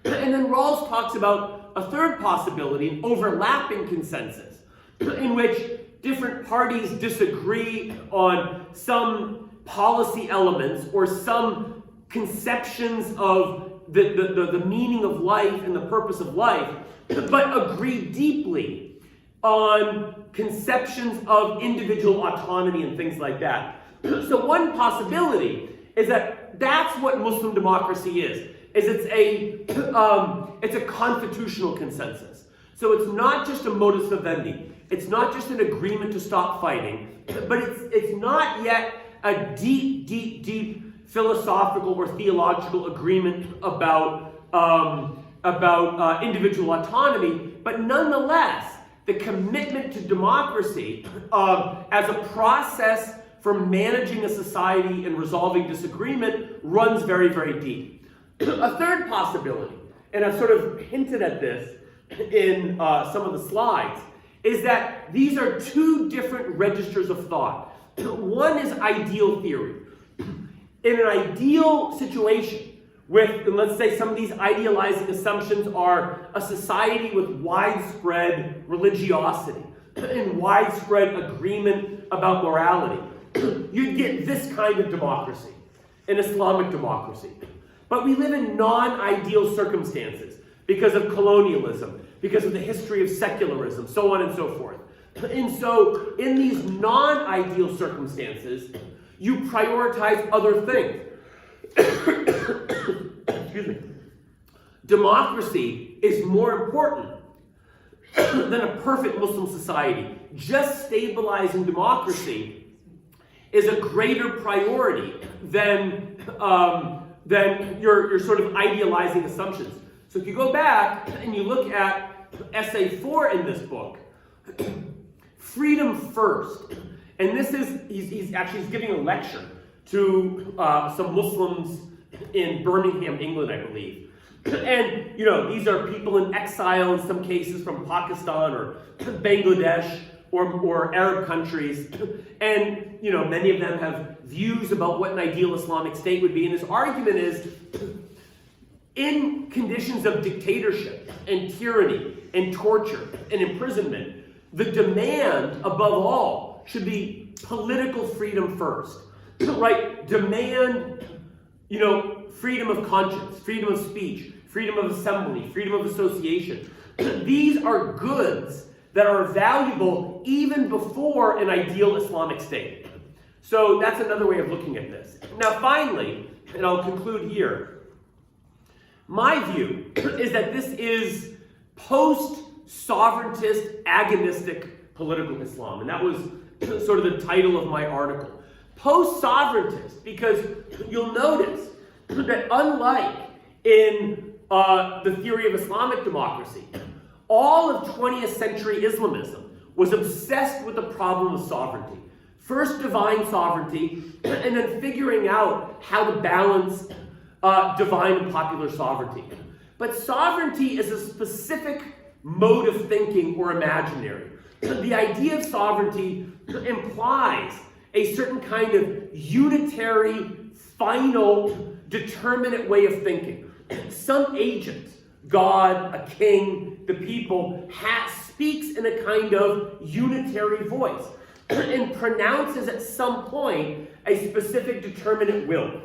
And then Rawls talks about a third possibility, an overlapping consensus, in which different parties disagree on some policy elements or some conceptions of the meaning of life and the purpose of life, but agree deeply on conceptions of individual autonomy and things like that. So one possibility is that that's what Muslim democracy is it's a constitutional consensus. So it's not just a modus vivendi. It's not just an agreement to stop fighting, but it's not yet a deep philosophical or theological agreement about individual autonomy. But nonetheless, the commitment to democracy as a process for managing a society and resolving disagreement runs very, very deep. A third possibility, and I've sort of hinted at this in some of the slides, is that these are two different registers of thought. One is ideal theory. In an ideal situation, with, let's say, some of these idealizing assumptions are a society with widespread religiosity and widespread agreement about morality, you'd get this kind of democracy, an Islamic democracy. But we live in non-ideal circumstances because of colonialism, because of the history of secularism, so on and so forth. And so, in these non-ideal circumstances, you prioritize other things. Excuse me. Democracy is more important than a perfect Muslim society. Just stabilizing democracy is a greater priority than your sort of idealizing assumptions. So if you go back and you look at essay 4 in this book, freedom first, and this is, he's giving a lecture to some Muslims in Birmingham, England, I believe. And, these are people in exile in some cases from Pakistan or Bangladesh or Arab countries. And, many of them have views about what an ideal Islamic state would be. And his argument is, in conditions of dictatorship and tyranny and torture and imprisonment, the demand above all should be political freedom first, right? Demand, freedom of conscience, freedom of speech, freedom of assembly, freedom of association. These are goods that are valuable even before an ideal Islamic state. So that's another way of looking at this. Now finally, and I'll conclude here, my view is that this is post-sovereigntist, agonistic political Islam. And that was sort of the title of my article. Post-sovereigntist, because you'll notice that unlike in the theory of Islamic democracy, all of 20th century Islamism was obsessed with the problem of sovereignty. First divine sovereignty, and then figuring out how to balance divine and popular sovereignty. But sovereignty is a specific mode of thinking or imaginary. The idea of sovereignty implies a certain kind of unitary, final, determinate way of thinking. Some agent, God, a king, the people, speaks in a kind of unitary voice and pronounces at some point a specific determinate will.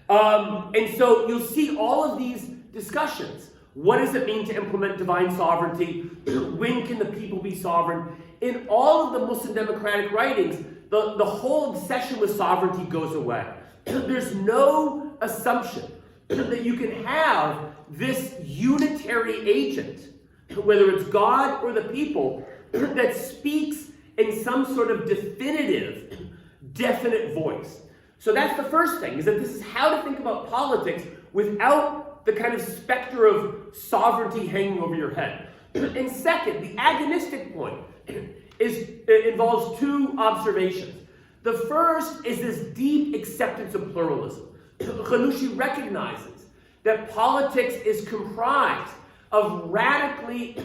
And so you'll see all of these discussions. What does it mean to implement divine sovereignty? When can the people be sovereign? In all of the Muslim democratic writings, the whole obsession with sovereignty goes away. There's no assumption that you can have this unitary agent, whether it's God or the people, that speaks in some sort of definitive, definite voice. So that's the first thing, is that this is how to think about politics without the kind of specter of sovereignty hanging over your head. And second, the agonistic point involves two observations. The first is this deep acceptance of pluralism. Ghannouchi recognizes that politics is comprised of radically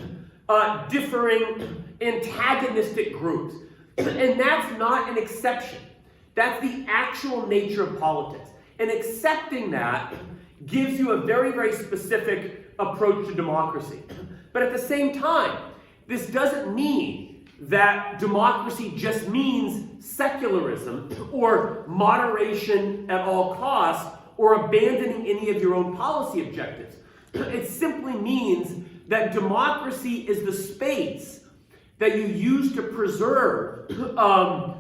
differing antagonistic groups. And that's not an exception. That's the actual nature of politics. And accepting that gives you a very, very specific approach to democracy. But at the same time, this doesn't mean that democracy just means secularism or moderation at all costs or abandoning any of your own policy objectives. It simply means that democracy is the space that you use to preserve a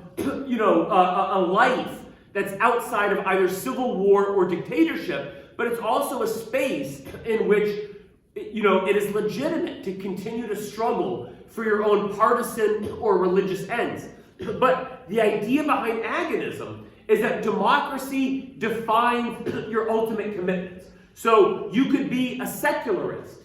life that's outside of either civil war or dictatorship, but it's also a space in which it is legitimate to continue to struggle for your own partisan or religious ends. But the idea behind agonism is that democracy defines your ultimate commitments. So you could be a secularist,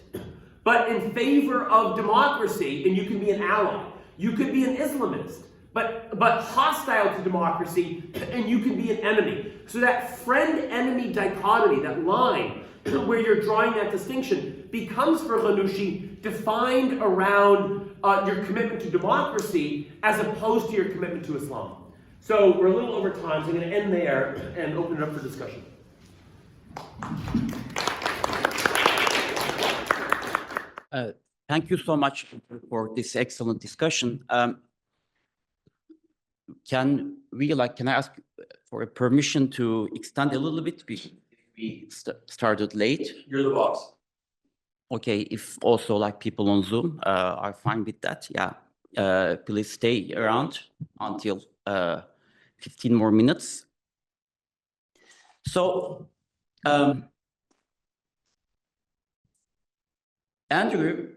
but in favor of democracy, and you can be an ally. You could be an Islamist, but hostile to democracy, and you can be an enemy. So that friend-enemy dichotomy, that line where you're drawing that distinction, becomes for Ghannouchi defined around your commitment to democracy as opposed to your commitment to Islam. So we're a little over time, so I'm going to end there and open it up for discussion. Thank you so much for this excellent discussion. Can I ask for a permission to extend a little bit? We started late. You're the boss. Okay, if also like people on Zoom are fine with that, yeah. Please stay around until 15 more minutes. So, Andrew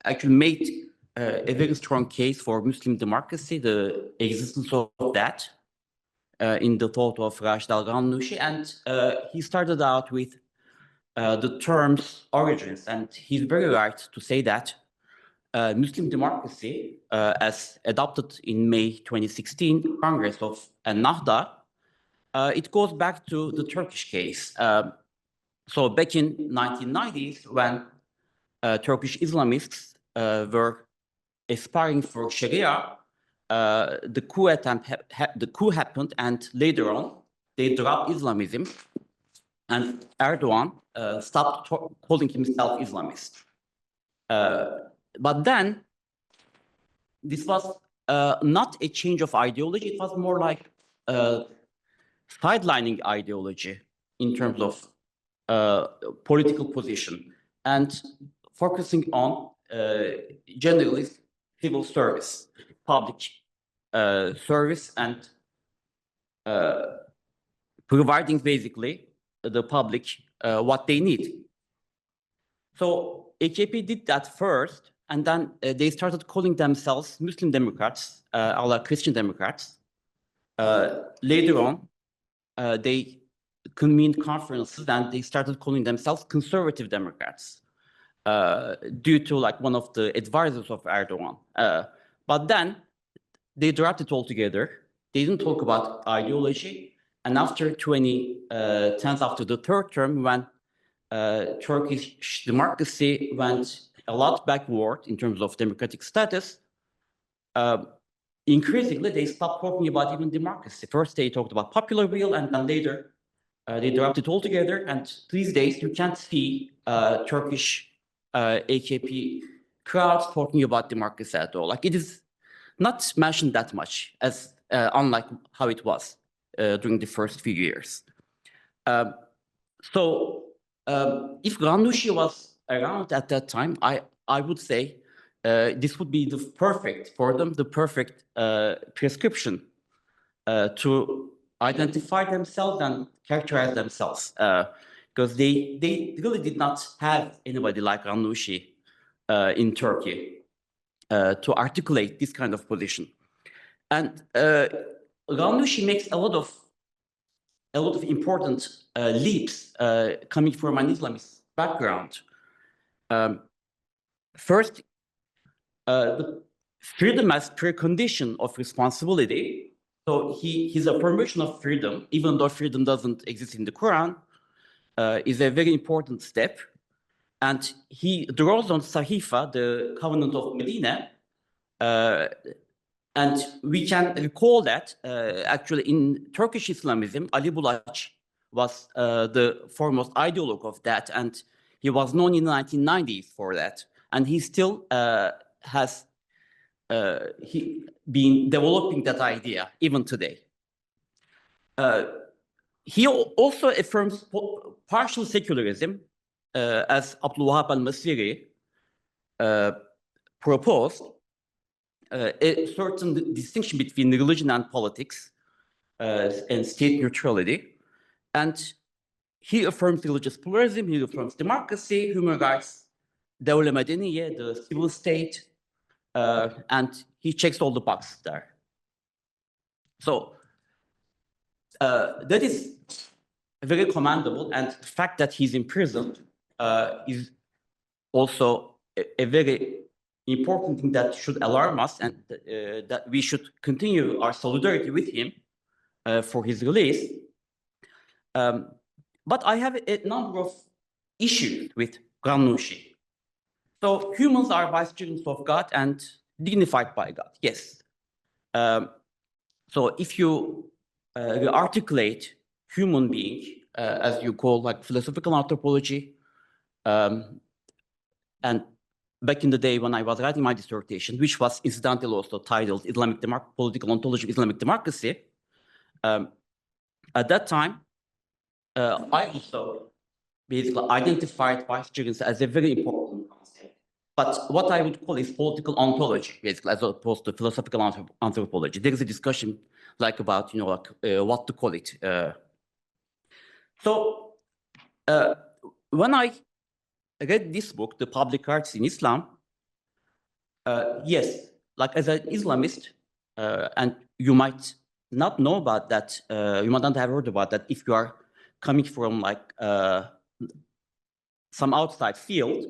actually made a very strong case for Muslim democracy, the existence of that in the thought of Rashid al-Ghannouchi, and he started out with the term's origins, and he's very right to say that Muslim democracy, as adopted in May 2016 Congress of Nahda, it goes back to the Turkish case. So back in 1990s, when Turkish Islamists were aspiring for Sharia, the coup happened, and later on they dropped Islamism, and Erdogan stopped calling himself Islamist. But then this was not a change of ideology; it was more like sidelining ideology in terms of political position and focusing on generally civil service, public service, and providing basically the public what they need. So AKP did that first, and then they started calling themselves Muslim Democrats, a la Christian Democrats. Later on, they convened conferences and they started calling themselves Conservative Democrats due to like one of the advisors of Erdogan. But then they dropped it altogether. They didn't talk about ideology. And after 2010s, after the third term, when Turkish democracy went a lot backward in terms of democratic status, increasingly they stopped talking about even democracy. First they talked about popular will, and then later they dropped it altogether. And these days you can't see Turkish AKP crowds talking about democracy at all. Like, it is not mentioned that much, as unlike how it was during the first few years. So if Ghannouchi was around at that time, I would say this would be the perfect prescription to identify themselves and characterize themselves, because they really did not have anybody like Ghannouchi in Turkey to articulate this kind of position. And Ghannouchi makes a lot of important leaps coming from an Islamist background. First, the freedom as precondition of responsibility So his affirmation of freedom, even though freedom doesn't exist in the Quran, is a very important step. And he draws on Sahifa, the Covenant of Medina, and we can recall that actually in Turkish Islamism, Ali Bulaç was the foremost ideologue of that, and he was known in the 1990s for that. And he still has been developing that idea even today. He also affirms partial secularism, as Abdul Wahab al-Masiri proposed, a certain distinction between religion and politics and state neutrality. And he affirms religious pluralism, he affirms democracy, human rights, Devlet Medeniye, the civil state, and he checks all the boxes there. So that is very commendable, and the fact that he's imprisoned is also a very important thing that should alarm us, and that we should continue our solidarity with him for his release. But I have a number of issues with Ghannouchi. So humans are vice-regents of God and dignified by God, yes. So if you articulate human being, as you call like philosophical anthropology, and back in the day when I was writing my dissertation, which was incidentally also titled Political Ontology of Islamic Democracy, at that time, I also basically identified vice-regents as a very important concept. But what I would call is political ontology, basically, as opposed to philosophical anthropology. There is a discussion like about, what to call it. So when I read this book, The Public Rights in Islam, yes, like as an Islamist, and you might not know about that, you might not have heard about that if you are coming from like some outside field,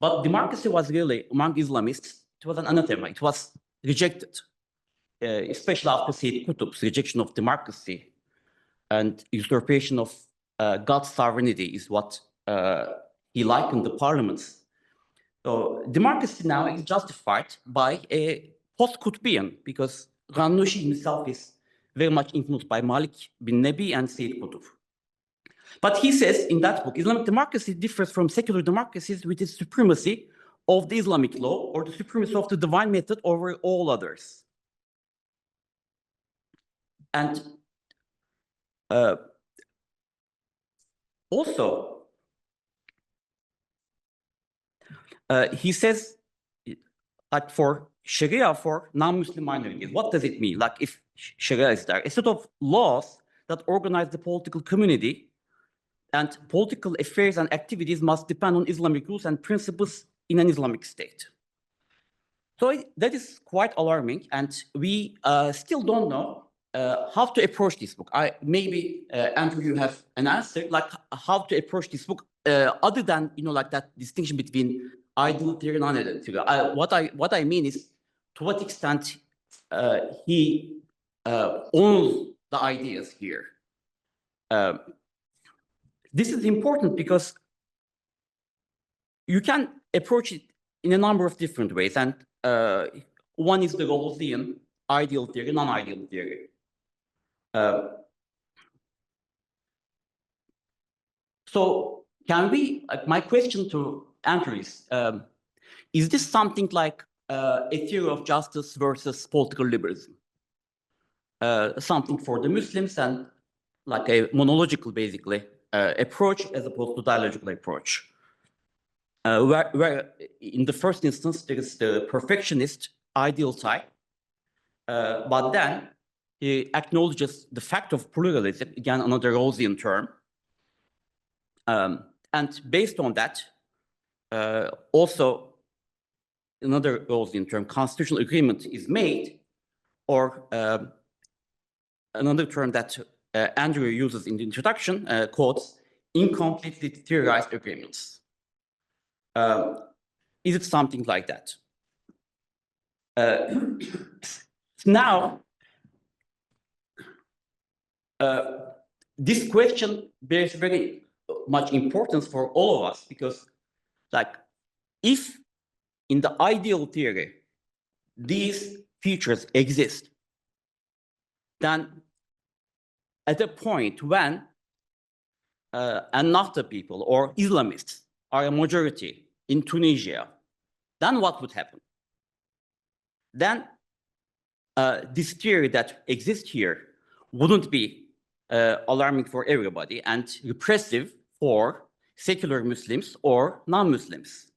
but democracy was really, among Islamists, it was an anathema, it was rejected, especially after Sayyid Qutb's rejection of democracy and usurpation of God's sovereignty is what he likened the parliaments. So democracy now is justified by a post-Qutbian, because Ghannouchi himself is very much influenced by Malik bin Nabi and Sayyid Qutb. But he says in that book, Islamic democracy differs from secular democracies with its supremacy of the Islamic law or the supremacy of the divine method over all others. And also, he says, like for Sharia for non-Muslim minorities, what does it mean? Like if Sharia is there, a set of laws that organize the political community, and political affairs and activities must depend on Islamic rules and principles in an Islamic state. So that is quite alarming, and we still don't know how to approach this book. Maybe Andrew, you have an answer, like how to approach this book, other than like that distinction between ideal theory and non-ideal theory. What I mean is, to what extent he owns the ideas here. This is important because you can approach it in a number of different ways, and one is the Rawlsian ideal theory, non-ideal theory. So can we, my question to Andrew is this something like a theory of justice versus political liberalism? Something for the Muslims and like a monological, basically, approach as opposed to dialogical approach. Where in the first instance, there is the perfectionist ideal type, but then he acknowledges the fact of pluralism, again, another Rawlsian term. And based on that, also another Rawlsian term, constitutional agreement is made, or another term that Andrew uses in the introduction, quotes, incompletely theorized agreements. Is it something like that? Now, this question bears very much importance for all of us, because like if in the ideal theory these features exist, then at a point when Ennahda people or Islamists are a majority in Tunisia, then what would happen? Then this theory that exists here wouldn't be alarming for everybody and repressive for secular Muslims or non-Muslims.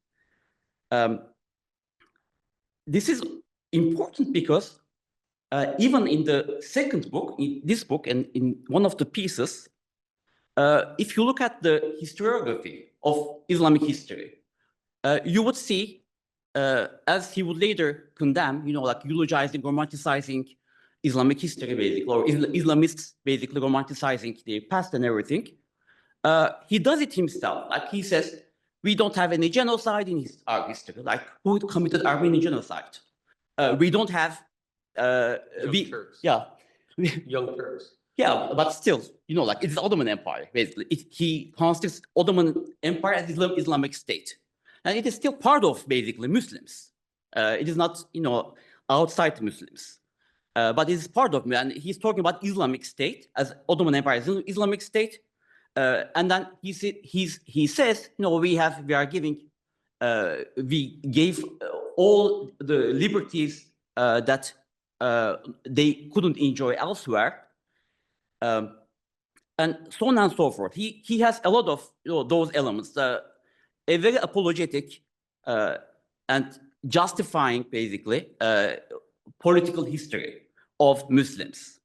This is important because even in the second book, in this book, and in one of the pieces, if you look at the historiography of Islamic history, you would see, as he would later condemn, like eulogizing, romanticizing Islamic history, basically, or Islamists basically romanticizing the past and everything. He does it himself. Like he says, we don't have any genocide in our history. Like who committed Armenian genocide? We don't have. Young Turks. Yeah. Young Turks. Yeah, but still, like it's Ottoman Empire, basically. He considers Ottoman Empire as Islamic State. And it is still part of, basically, Muslims. It is not, outside Muslims. But it is part of, and he's talking about Islamic State as Ottoman Empire as Islamic State. And then he says, we gave all the liberties that they couldn't enjoy elsewhere. And so on and so forth. He has a lot of those elements, a very apologetic and justifying, basically, political history of Muslims.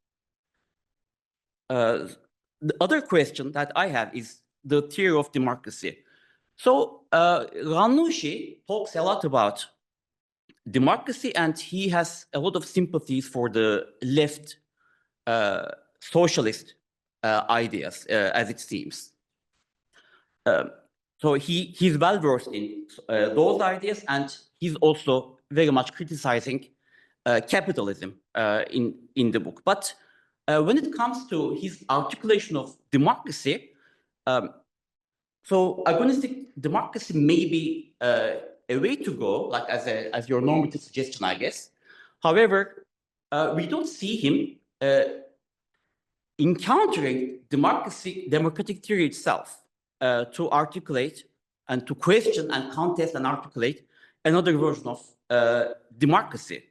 The other question that I have is the theory of democracy. So Ghannouchi talks a lot about democracy, and he has a lot of sympathies for the left socialist ideas, as it seems. So he's well versed in those ideas, and he's also very much criticizing capitalism in the book. But when it comes to his articulation of democracy, so agonistic democracy may be a way to go, like as your normative suggestion, I guess. However, we don't see him encountering democratic theory itself to articulate and to question and contest and articulate another version of democracy,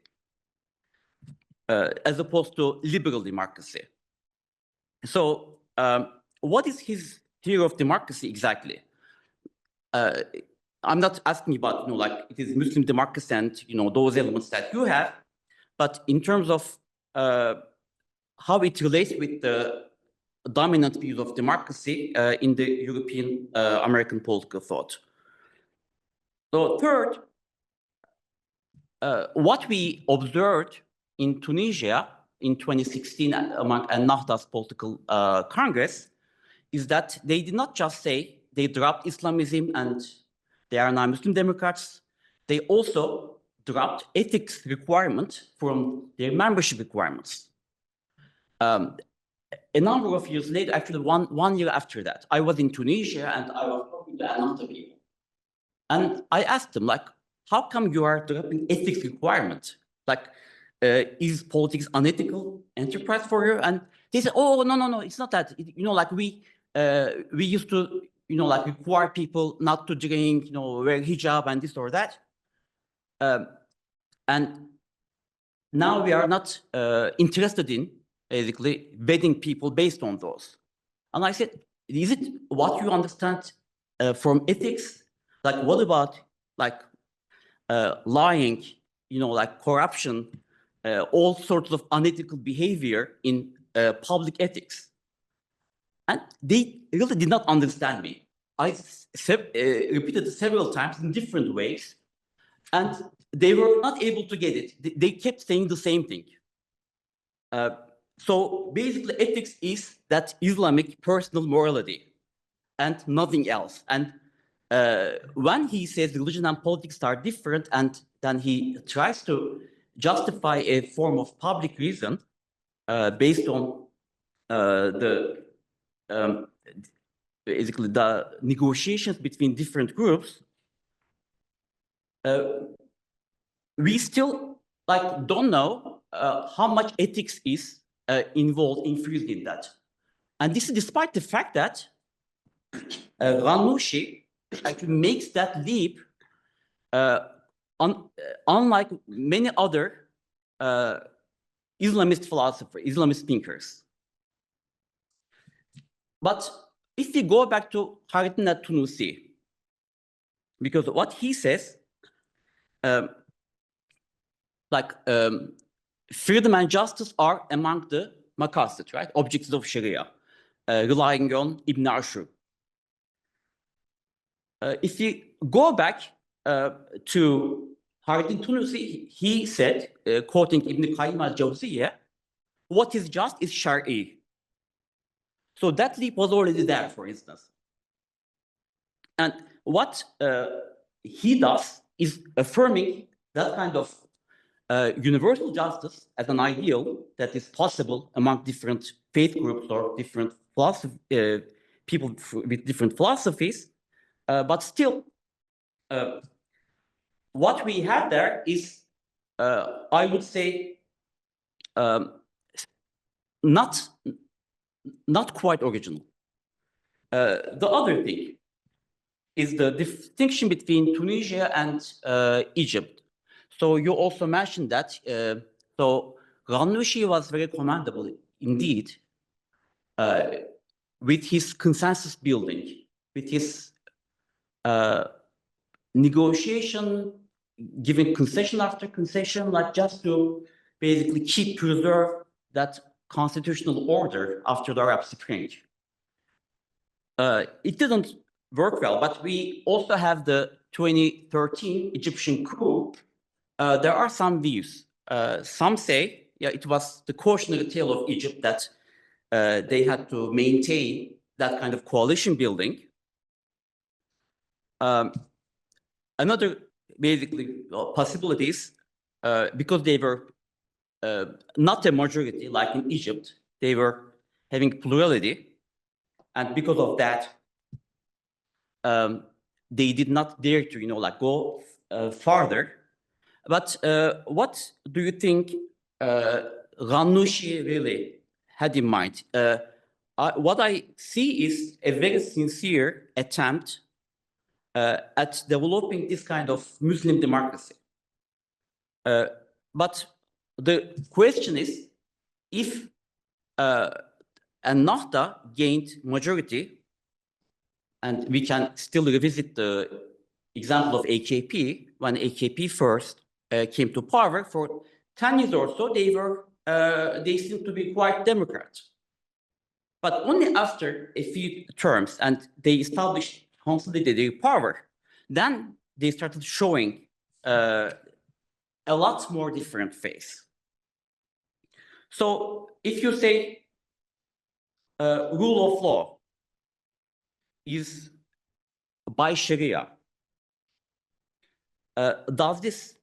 as opposed to liberal democracy. So what is his theory of democracy exactly? I'm not asking about, like it is Muslim democracy and, those elements that you have, but in terms of how it relates with the dominant views of democracy in the European American political thought. So third, what we observed in Tunisia in 2016 among Ennahda's political Congress is that they did not just say they dropped Islamism and they are now Muslim Democrats. They also dropped ethics requirement from their membership requirements. A number of years later, actually one year after that, I was in Tunisia and I was talking to Ennahda people. And I asked them, like, how come you are dropping ethics requirement? Like, is politics unethical enterprise for you? And they said, oh, no, it's not that. Like we used to, like require people not to drink, wear hijab and this or that. And now we are not interested in basically vetting people based on those. And I said, is it what you understand from ethics? Like, what about like lying, like corruption, all sorts of unethical behavior in public ethics? And they really did not understand me. I repeated it several times in different ways, and they were not able to get it. They kept saying the same thing. So basically, ethics is that Islamic personal morality and nothing else. And when he says religion and politics are different, and then he tries to justify a form of public reason based on basically the negotiations between different groups, we still don't know how much ethics is involved, infused in that. And this is despite the fact that Ghannouchi actually makes that leap unlike many other Islamist philosophers, Islamist thinkers. But if we go back to Khairettin al-Tunusi, because what he says, freedom and justice are among the maqasid, right? Objectives of Sharia, relying on Ibn Ashur. If you go back to Khairettin Tunusi, he said, quoting Ibn Qayyim al-Jawziyya, what is just is Shari. So that leap was already there, for instance. And what he does is affirming that kind of universal justice as an ideal that is possible among different faith groups or different people with different philosophies. But still, what we have there is, I would say, not quite original. The other thing is the distinction between Tunisia and Egypt. So you also mentioned that. So Ghannouchi was very commendable indeed with his consensus building, with his negotiation, giving concession after concession, just to basically preserve that constitutional order after the Arab Spring. It didn't work well, but we also have the 2013 Egyptian coup. There are some views. Some say, yeah, it was the cautionary tale of Egypt that they had to maintain that kind of coalition building. Another basically possibilities, because they were not a majority like in Egypt, they were having plurality, and because of that, they did not dare to go farther. But what do you think Ghannouchi really had in mind? What I see is a very sincere attempt at developing this kind of Muslim democracy. But the question is, if Ennahda gained majority, and we can still revisit the example of AKP, when AKP first came to power, for 10 years or so, they seemed to be quite Democrat. But only after a few terms, and they established, consolidated their power, then they started showing a lot more different face. So if you say rule of law is by Sharia, does this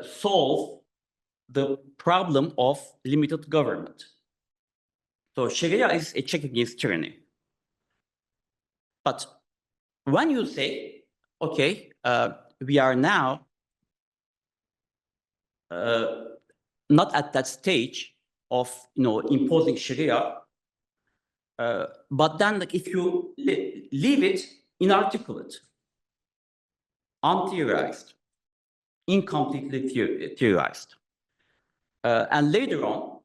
solve the problem of limited government? So Sharia is a check against tyranny. But when you say, okay, we are now not at that stage of imposing Sharia, but then if you leave it inarticulate, untheorized, incompletely theorized, and later on,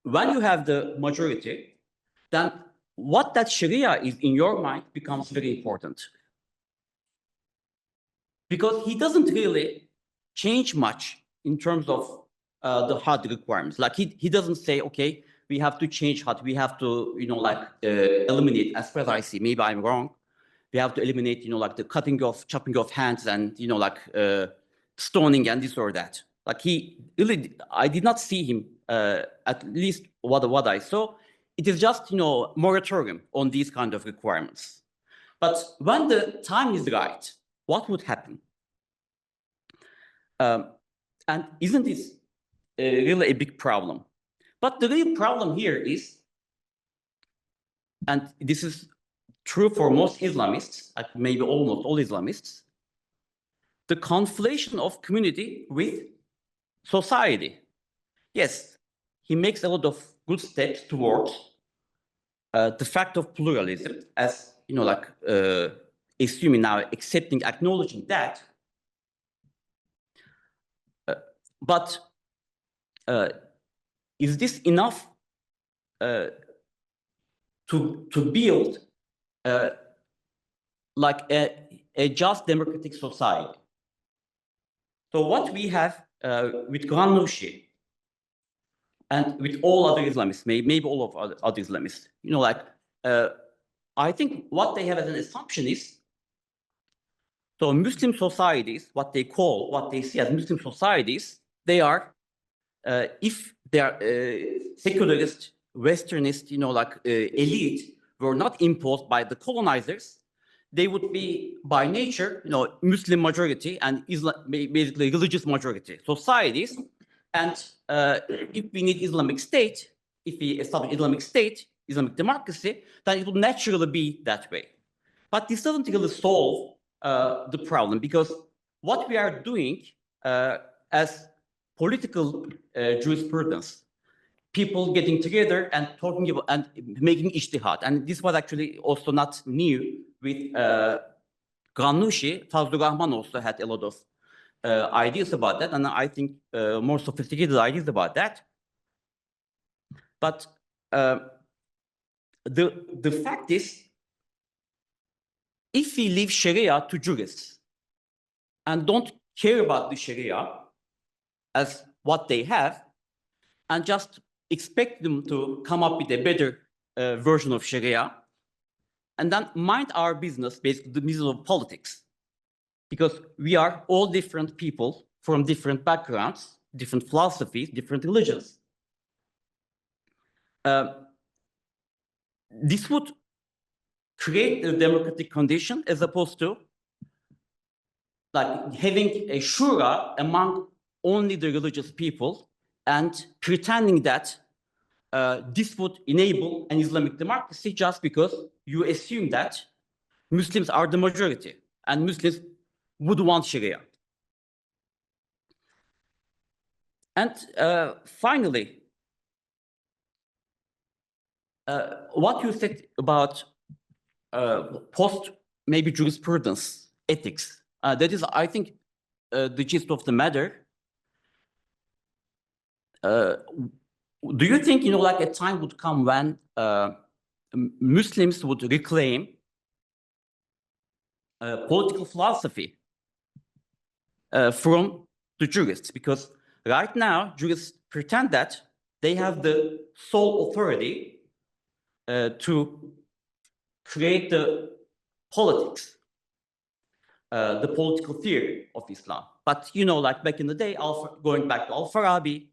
when you have the majority, then what that Sharia is in your mind becomes very important. Because he doesn't really change much in terms of the HUD requirements. He doesn't say, okay, we have to change HUD, we have to, eliminate, as far as I see, maybe I'm wrong, we have to eliminate, the chopping off hands and, stoning and this or that. He really, I did not see him, at least what I saw. It is just, moratorium on these kind of requirements. But when the time is right, what would happen? And isn't this really a big problem? But the real problem here is, and this is true for most Islamists, maybe almost all Islamists, the conflation of community with society. Yes, he makes a lot of good steps towards the fact of pluralism, as like assuming now, accepting, acknowledging that. But is this enough to build like a just democratic society? So what we have with Ghannouchi and with all other Islamists, maybe all of other Islamists, like I think what they have as an assumption is, so Muslim societies, what they see as Muslim societies, they are, if they are secularist, Westernist, like elite were not imposed by the colonizers, they would be by nature, Muslim majority and basically religious majority societies. And if we need Islamic State, if we establish Islamic State, Islamic democracy, then it will naturally be that way. But this doesn't really solve the problem, because what we are doing as political jurisprudence, people getting together and talking about and making ijtihad, and this was actually also not new with Ghannouchi. Fazlur Rahman also had a lot of ideas about that, and I think more sophisticated ideas about that. But the fact is, if we leave Sharia to jurists and don't care about the Sharia as what they have, and just expect them to come up with a better version of Sharia, and then mind our business, basically the business of politics, because we are all different people from different backgrounds, different philosophies, different religions. This would create a democratic condition, as opposed to like having a shura among only the religious people and pretending that this would enable an Islamic democracy just because you assume that Muslims are the majority and Muslims would want Sharia. And finally, what you said about post maybe jurisprudence ethics, that is, I think, the gist of the matter. Do you think, like a time would come when Muslims would reclaim political philosophy from the jurists? Because right now, jurists pretend that they have the sole authority to create the politics, the political theory of Islam. But, like back in the day, going back to Al-Farabi,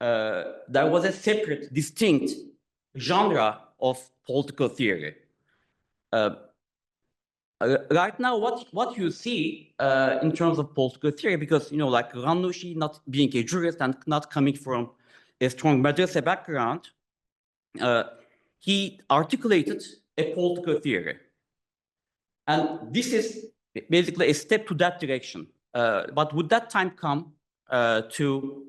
there was a separate, distinct genre of political theory. Right now, what you see in terms of political theory, because like Ghannouchi not being a jurist and not coming from a strong madrasa background, he articulated a political theory, and this is basically a step to that direction. But would that time come to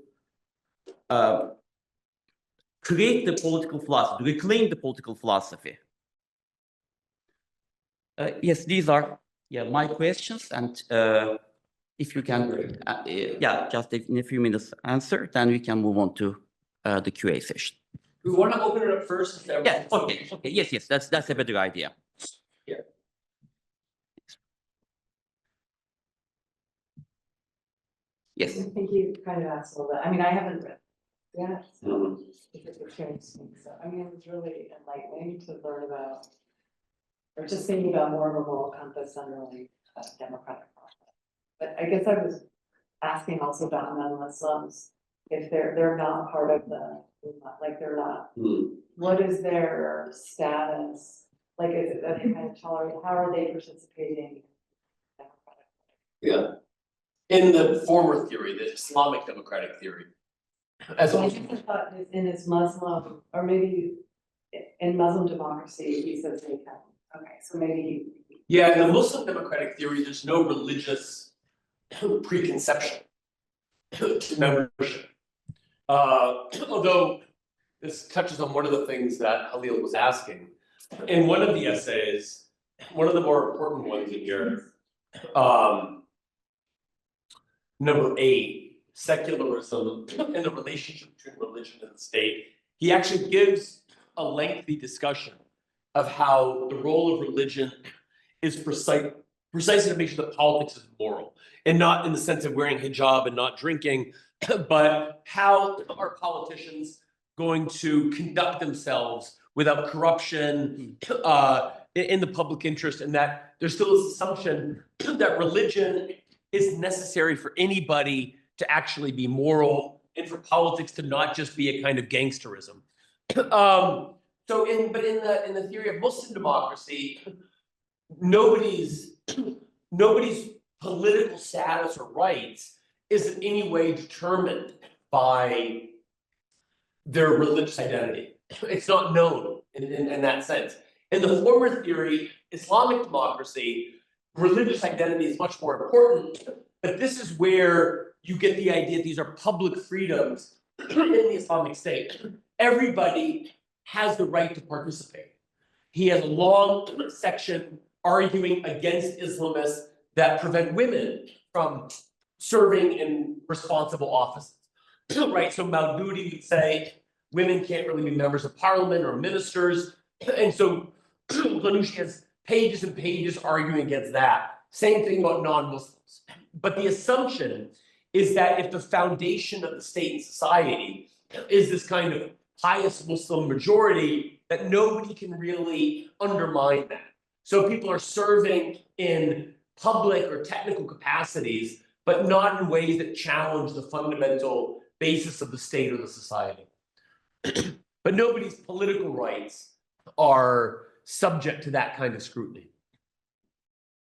create the political philosophy, reclaim the political philosophy? Yes, these are my questions, and if you can, just in a few minutes answer, then we can move on to the QA session. We want to open it up first. Yeah. Okay. Yes. That's a better idea. Yeah. Yes. I think you kind of asked a little bit. I mean, I haven't read yet, so if it's a chance to speak. So, I mean, it was really enlightening to learn about, or just thinking about more of a moral compass and really a democratic process. But I guess I was asking also about non-Muslims, if they're not part of the, like they're not, what is their status? Like, is it that they kind of tolerate, how are they participating? Yeah. In the former theory, the Islamic democratic theory, as So I well. think I thought in his Muslim, or maybe in Muslim democracy, he says they can. Okay, so maybe. Yeah, in the Muslim democratic theory, there's no religious preconception to membership. Although this touches on one of the things that Halil was asking. In one of the essays, one of the more important ones in here, number 8, secularism and the relationship between religion and the state, he actually gives a lengthy discussion of how the role of religion is precisely to make sure that politics is moral, and not in the sense of wearing hijab and not drinking, but how are politicians going to conduct themselves without corruption, in the public interest, and that there's still this assumption that religion is necessary for anybody to actually be moral, and for politics to not just be a kind of gangsterism. But in the theory of Muslim democracy, nobody's political status or rights is in any way determined by their religious identity. It's not known in that sense. In the former theory, Islamic democracy, religious identity is much more important, but this is where you get the idea these are public freedoms in the Islamic State. Everybody has the right to participate. He has a long section arguing against Islamists that prevent women from serving in responsible offices, right? So Maududi would say women can't really be members of parliament or ministers. And so Ghannouchi has pages and pages arguing against that. Same thing about non-Muslims. But the assumption is that if the foundation of the state and society is this kind of pious Muslim majority, that nobody can really undermine that. So people are serving in public or technical capacities, but not in ways that challenge the fundamental basis of the state or the society. But nobody's political rights are subject to that kind of scrutiny.